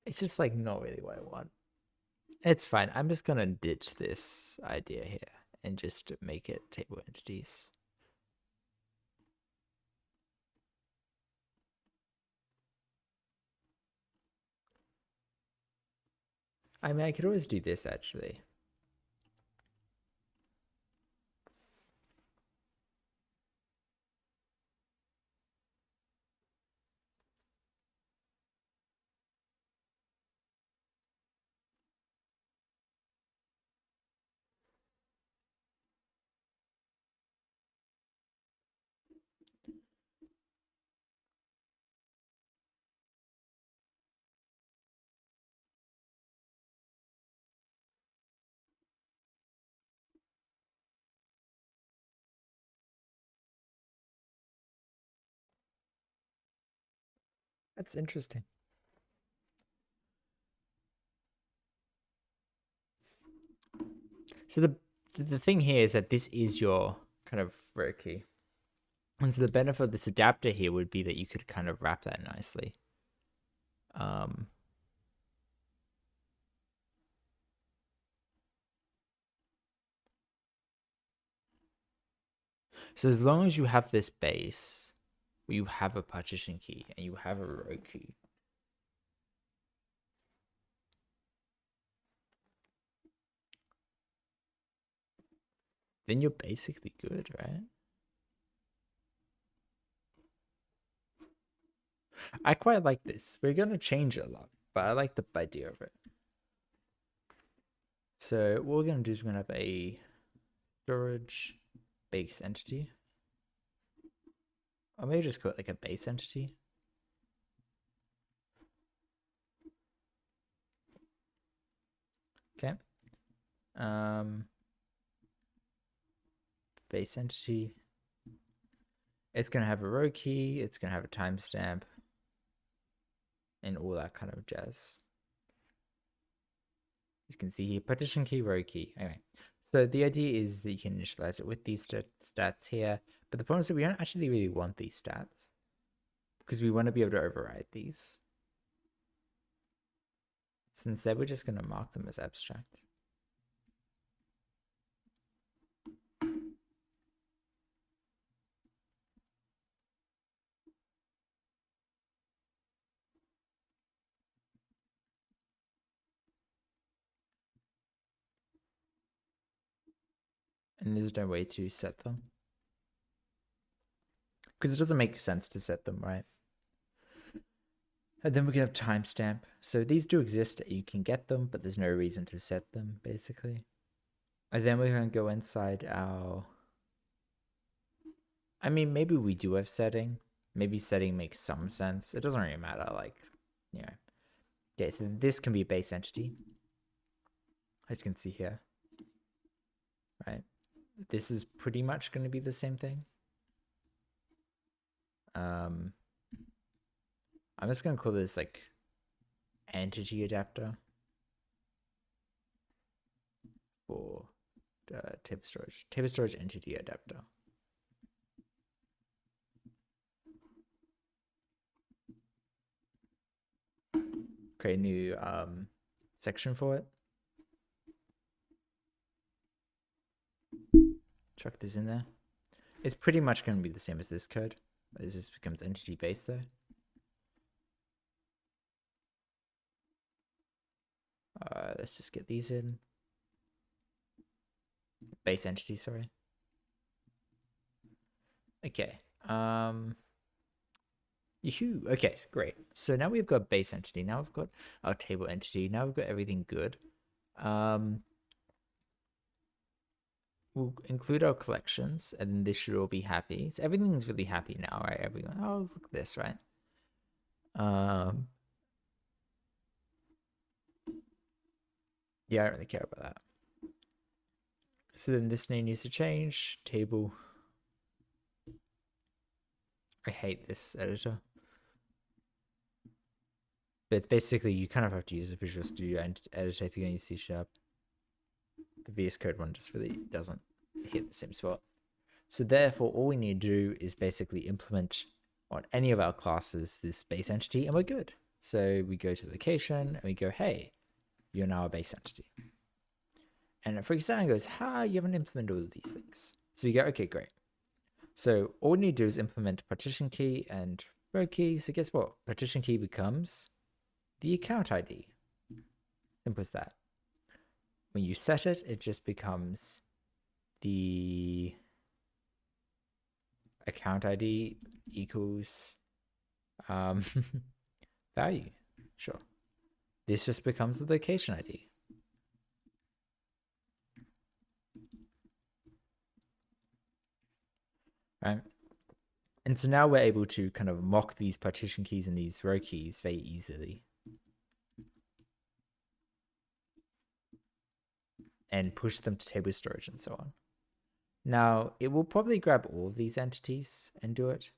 [SPEAKER 1] It's just like not really what I want. It's fine. I'm just gonna ditch this idea here and just make it table entities. I mean, I could always do this actually. That's interesting. So the thing here is that this is your kind of row key. And so the benefit of this adapter here would be that you could kind of wrap that nicely. So as long as you have this base, you have a partition key and you have a row key, then you're basically good, right? I quite like this. We're going to change it a lot, but I like the idea of it. So what we're going to do is we're going to have a storage base entity. Or maybe just call it like a base entity. Okay. Base entity. It's going to have a row key. It's going to have a timestamp. And all that kind of jazz. You can see here, partition key, row key. Anyway, so the idea is that you can initialize it with these stats here. But the problem is that we don't actually really want these stats because we want to be able to override these. So instead, we're just going to mark them as abstract. And there's no way to set them. Because it doesn't make sense to set them, right? And then we can have timestamp. So these do exist, you can get them, but there's no reason to set them, basically. And then we're going to go inside our... I mean, maybe we do have setting. Maybe setting makes some sense. It doesn't really matter, like, you know. Okay, so this can be a base entity. As you can see here. Right? This is pretty much going to be the same thing. I'm just going to call this like entity adapter for table storage entity adapter. Create a new section for it. Chuck this in there. It's pretty much going to be the same as this code. This just becomes entity base though. Let's just get these in. Base entity, sorry. Okay. Okay, great. So now we've got base entity. Now we've got our table entity. Now we've got everything good. We'll include our collections, and this should all be happy. So everything's really happy now, right? Everyone, oh, look at this, right? Yeah, I don't really care about that. So then this name needs to change. Table. I hate this editor. But it's basically, you kind of have to use a Visual Studio editor if you're going to use C#. The VS Code one just really doesn't hit the same spot. So therefore, all we need to do is basically implement on any of our classes this base entity, and we're good. So we go to location, and we go, hey, you're now a base entity. And it freaks out and goes, you haven't implemented all of these things. So we go, okay, great. So all we need to do is implement partition key and row key. So guess what? Partition key becomes the account ID. Simple as that. When you set it, it just becomes the account ID equals value. Sure. This just becomes the location ID. Right? And so now we're able to kind of mock these partition keys and these row keys very easily. And push them to table storage and so on. Now, it will probably grab all of these entities and do it.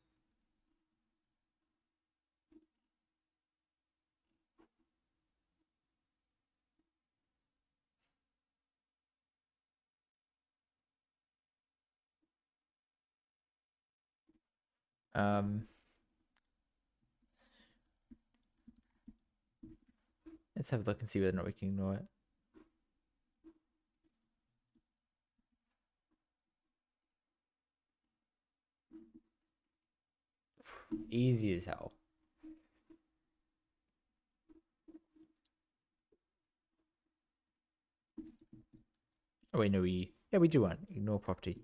[SPEAKER 1] Let's have a look and see whether or not we can ignore it. Easy as hell. Oh wait, no, we do want ignore property.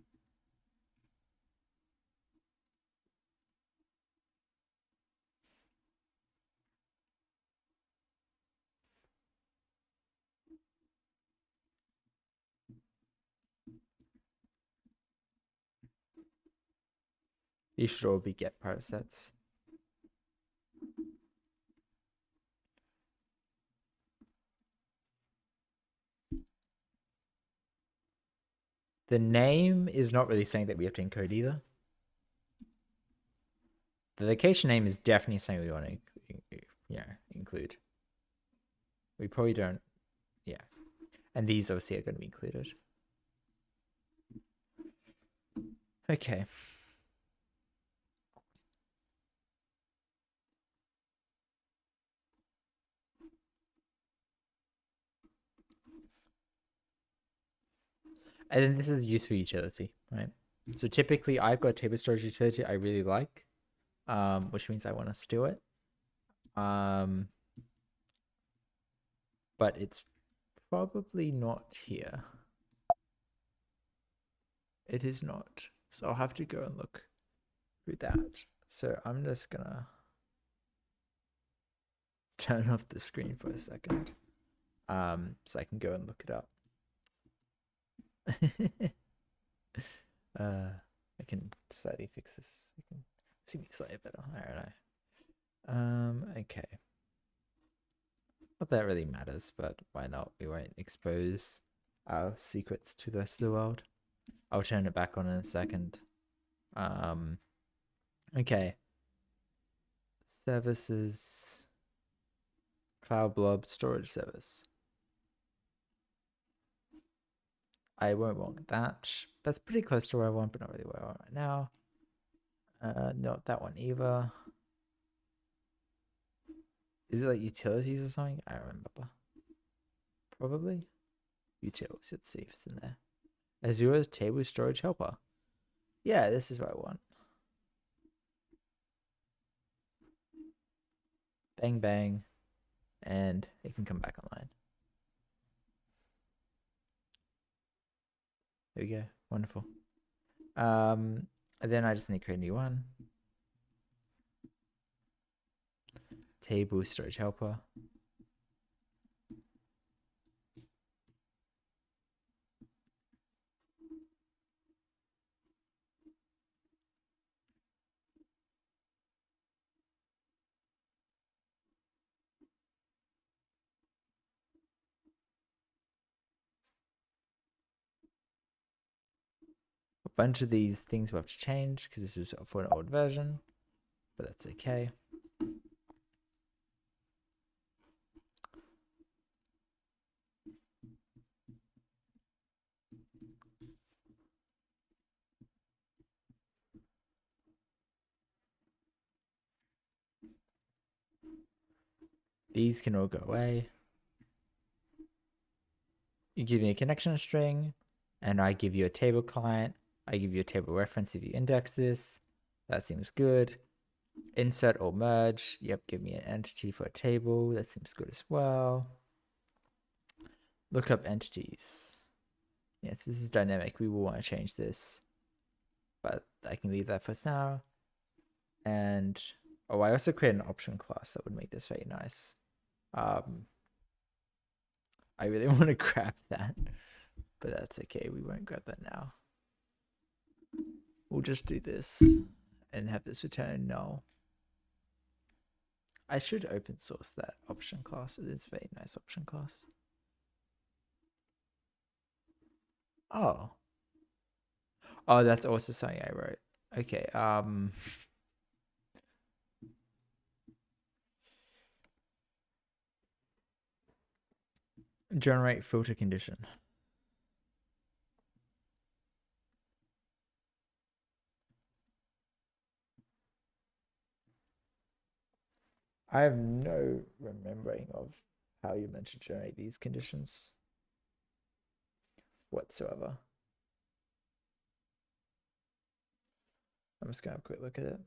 [SPEAKER 1] These should all be get private sets. The name is not really saying that we have to encode either. The location name is definitely something we want to, include. We probably don't, yeah. And these obviously are going to be included. Okay. And then this is useful utility, right? So typically I've got a table storage utility I really like, which means I want to steal it. But it's probably not here. It is not. So I'll have to go and look through that. So I'm just gonna turn off the screen for a second. So I can go and look it up. I can slightly fix this. You can see me slightly better. I don't know. Okay. Not that really matters, but why not? We won't expose our secrets to the rest of the world. I'll turn it back on in a second. Okay. Services. Cloud Blob storage service. I won't want that. That's pretty close to where I want, but not really where I want right now. Not that one either. Is it like utilities or something? I don't remember. Probably. Utilities. Let's see if it's in there. Azure's table storage helper. Yeah, this is what I want. Bang, bang. And it can come back online. There we go. Wonderful. And then I just need to create a new one. Table storage helper. A bunch of these things will have to change because this is for an old version, but that's okay. These can all go away. You give me a connection string, and I give you a table client. I give you a table reference if you index this. That seems good. Insert or merge. Yep, give me an entity for a table. That seems good as well. Look up entities. Yes, this is dynamic. We will want to change this, but I can leave that for now. And oh, I also create an option class that would make this very nice. I really want to grab that, but that's okay. We won't grab that now. We'll just do this and have this return null. I should open source that option class. It is a very nice option class. Oh. Oh, that's also something I wrote. Okay. Generate filter condition. I have no remembering of how you're meant to generate these conditions whatsoever. I'm just gonna have a quick look at it.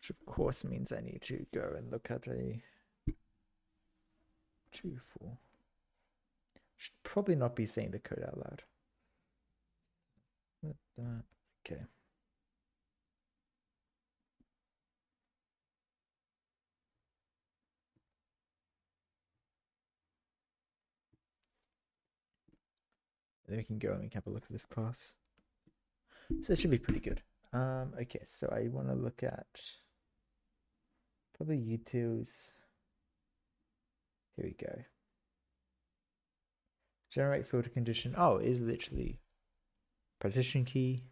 [SPEAKER 1] Which of course means I need to go and look at a 2, 4. Should probably not be saying the code out loud. Okay. Then we can go and we can have a look at this class. So it should be pretty good. Okay, so I want to look at probably utils. Here we go. Generate filter condition. Oh, it is literally partition key,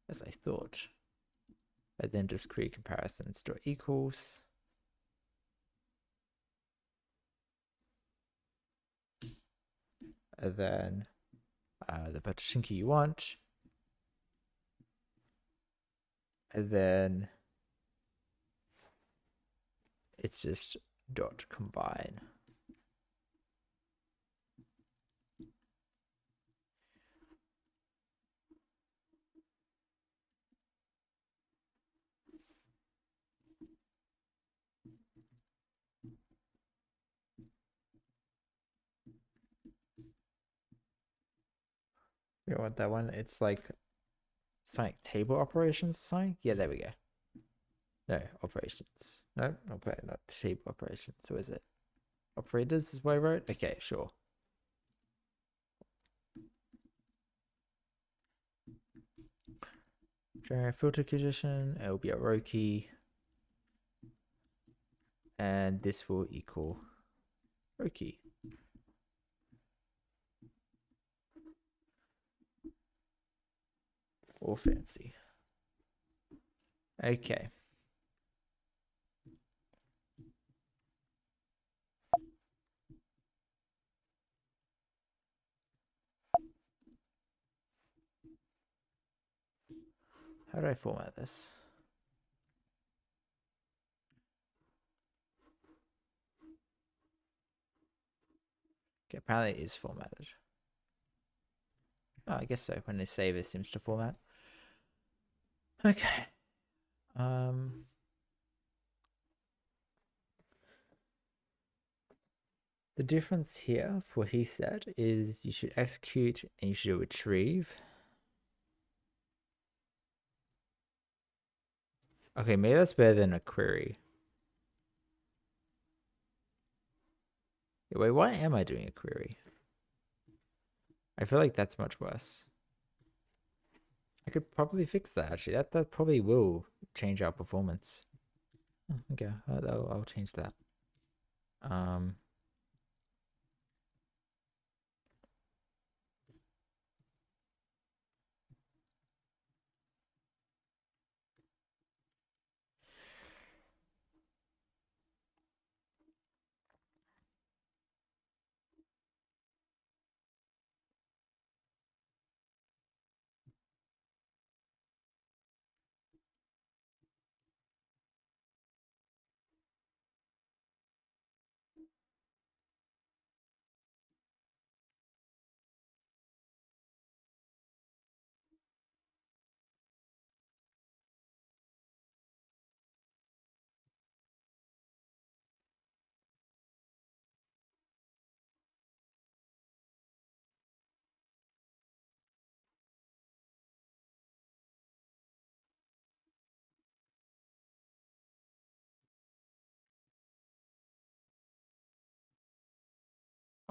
[SPEAKER 1] as I thought. And then just create comparison store equals. And then the partition key you want. And then it's just dot combine. You want that one? It's like table operations or something? Yeah, there we go. No, operations. No, not table operations. So is it? Operators is what I wrote? Okay, sure. Generate filter condition, it will be a row key. And this will equal row key. All fancy. Okay. How do I format this? Okay, apparently it is formatted. Oh, I guess so. When they save it seems to format. Okay. The difference here for he said is you should execute and you should retrieve. Okay, maybe that's better than a query. Wait, why am I doing a query? I feel like that's much worse. I could probably fix that actually. That probably will change our performance. Okay, I'll change that.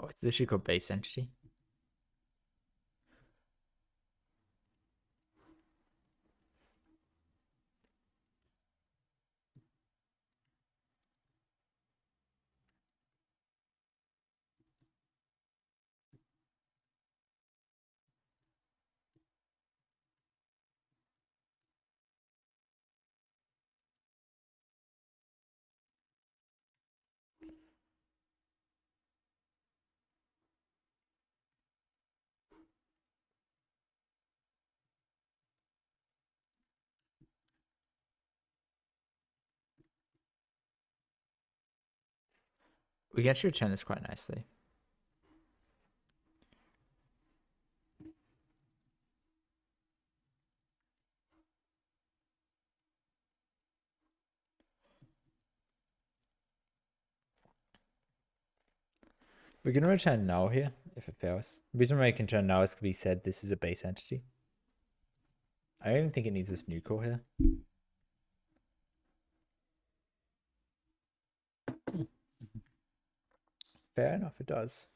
[SPEAKER 1] Oh, it's literally called base entity. We can actually return this quite nicely. We're gonna return null here if it fails. The reason why I can return null is because we said this is a base entity. I don't even think it needs this new call here. Fair enough, it does.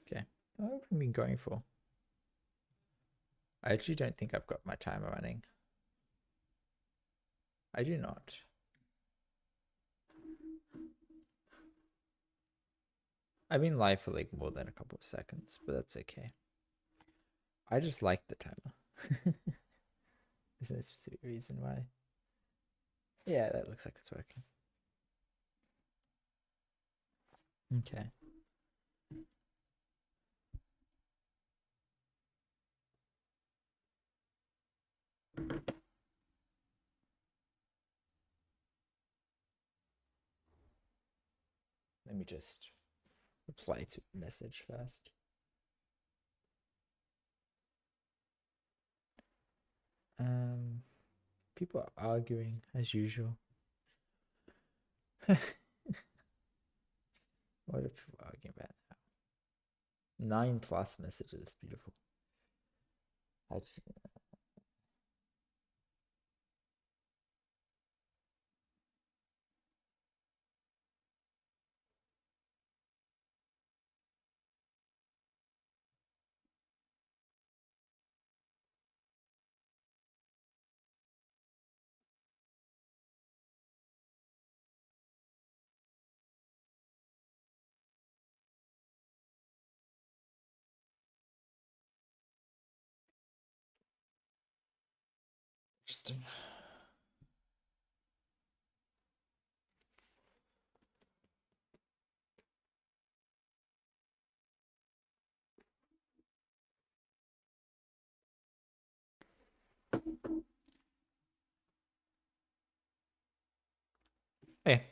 [SPEAKER 1] Okay, what have we been going for? I actually don't think I've got my timer running. I do not. I've been live for like more than a couple of seconds, but that's okay. I just like the timer. There's no specific reason why. Yeah, that looks like it's working. Okay. Let me just reply to the message first. People are arguing as usual. What are people arguing about now? 9+ messages, beautiful. Interesting. Hey,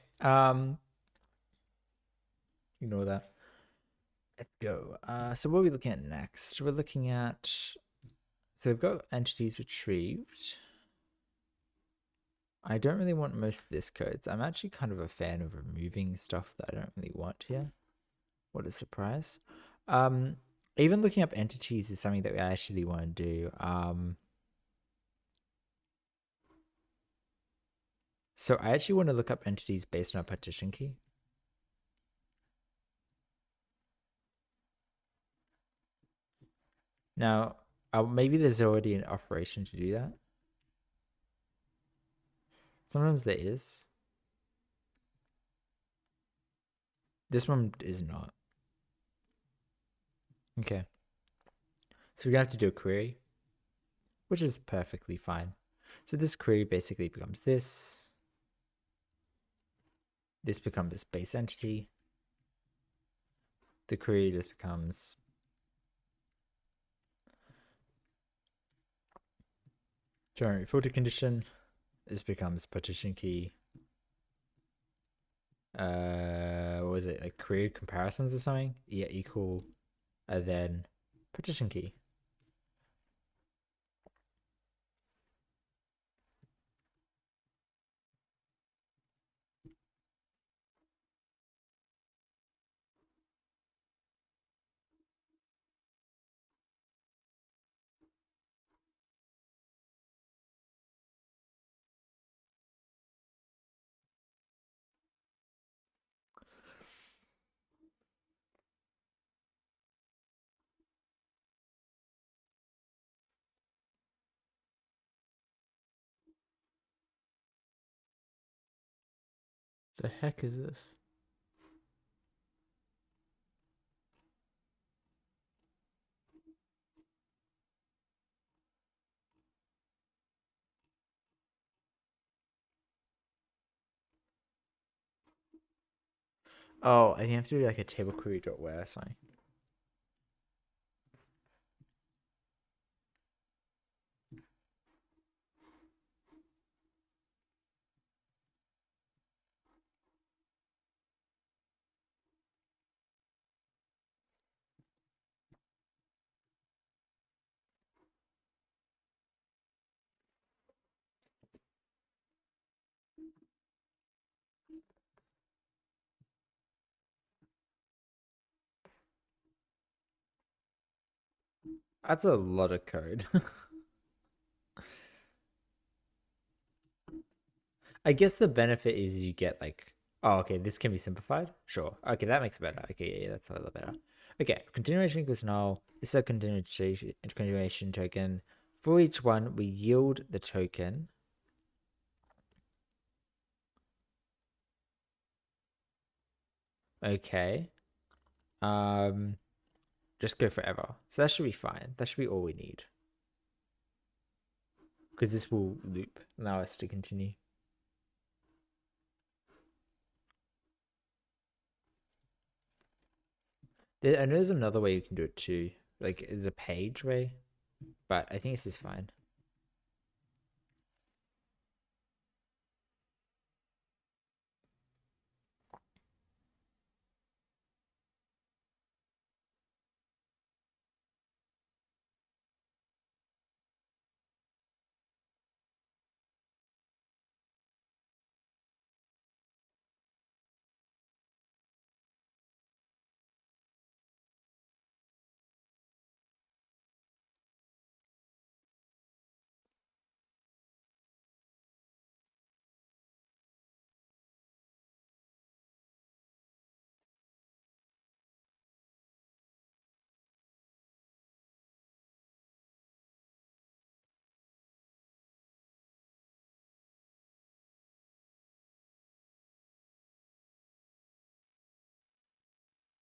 [SPEAKER 1] ignore that. Let's go. So what are we looking at next? We're looking at, so we've got entities retrieved. I don't really want most of this code. So I'm actually kind of a fan of removing stuff that I don't really want here. What a surprise. Even looking up entities is something that we actually want to do. So I actually want to look up entities based on a partition key. Now, maybe there's already an operation to do that. Sometimes there is. This one is not. Okay. So we're going to have to do a query, which is perfectly fine. So this query basically becomes this. This becomes base entity. The query just becomes generate filter condition. This becomes partition key. What was it, like query comparisons or something? Yeah, equal, and then partition key. The heck is this? Oh, I have to do like a table query dot where something. That's a lot of code. I guess the benefit is you get like, oh, okay, this can be simplified. Sure. Okay, that makes it better. Okay, yeah, that's a little better. Okay, continuation equals null. This is a continuation token. For each one, we yield the token. Okay. Um, just go forever. So that should be fine. That should be all we need. Because this will loop, allow us to continue. I know there's another way you can do it too. Like, there's a page way, but I think this is fine.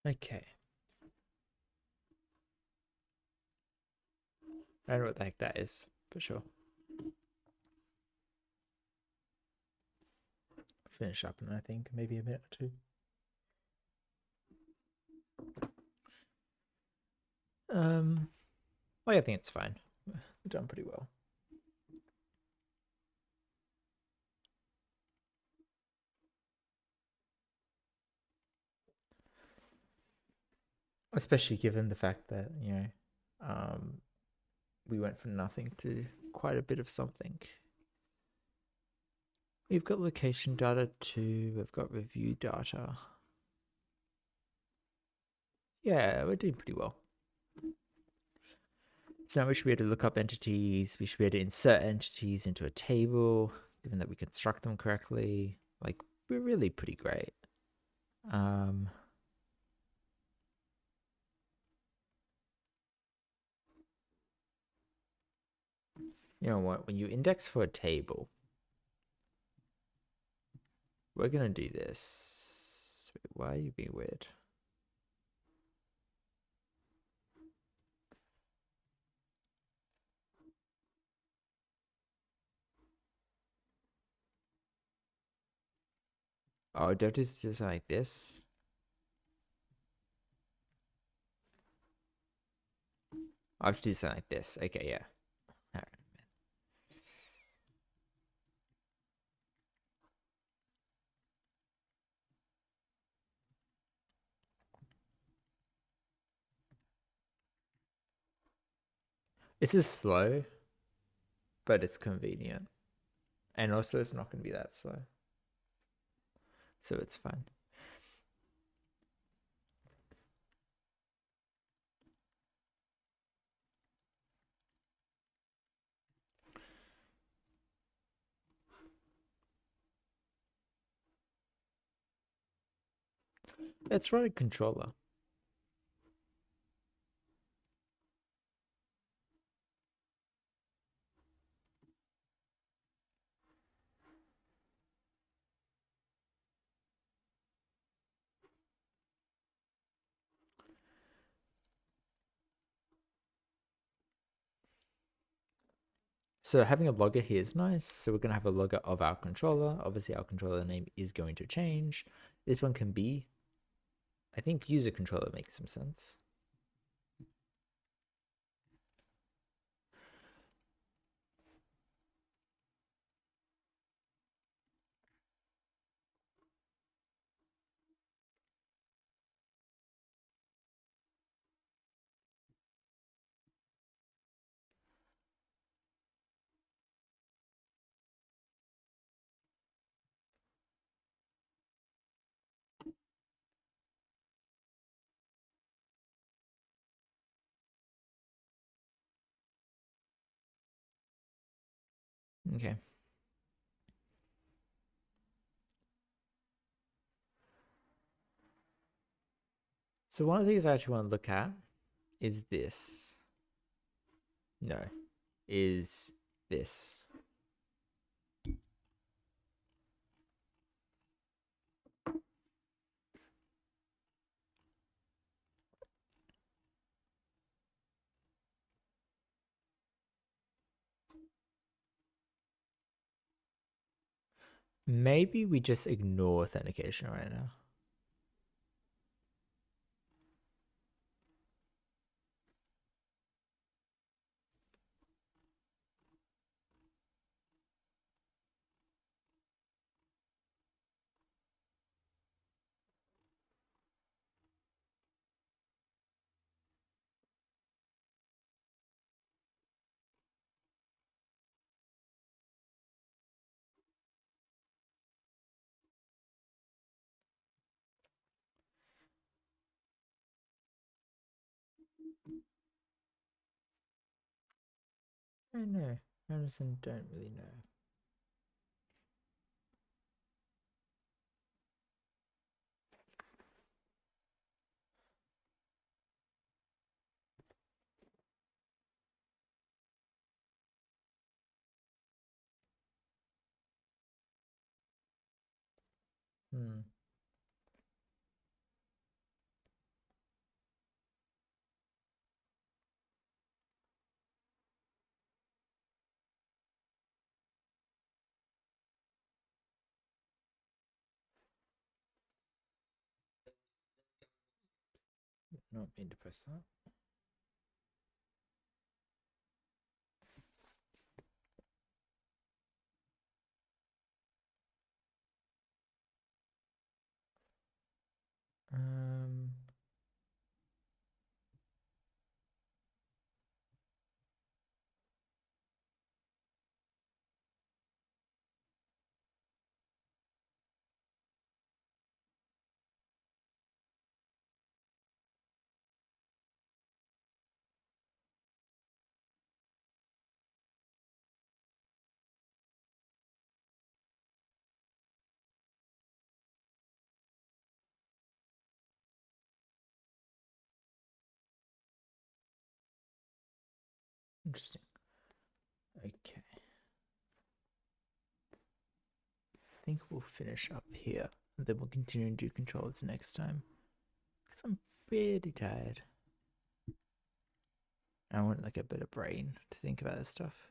[SPEAKER 1] Okay. I don't know what the heck that is, for sure. Finish up in, I think, maybe a minute or two. Well, I think it's fine. We've done pretty well. Especially given the fact that, we went from nothing to quite a bit of something. We've got location data too. We've got review data. Yeah, we're doing pretty well. So now we should be able to look up entities. We should be able to insert entities into a table, given that we construct them correctly. Like, we're really pretty great. You know what? When you index for a table, we're gonna do this. Wait, why are you being weird? Oh, do I have to do something like this? I have to do something like this. Okay, yeah. All right. This is slow, but it's convenient. And also, it's not going to be that slow. So it's fine. Let's run a controller. So having a logger here is nice. So we're going to have a logger of our controller. Obviously, our controller name is going to change. This one can be, I think user controller makes some sense. Okay. So one of the things I actually want to look at is this. No, is this. Maybe we just ignore authentication right now. I don't know. Amazon don't really know. Hmm. Not mean to press that. Um. Interesting. Okay. I think we'll finish up here. And then we'll continue and do controls next time. Because I'm pretty tired. I want like a bit of brain to think about this stuff.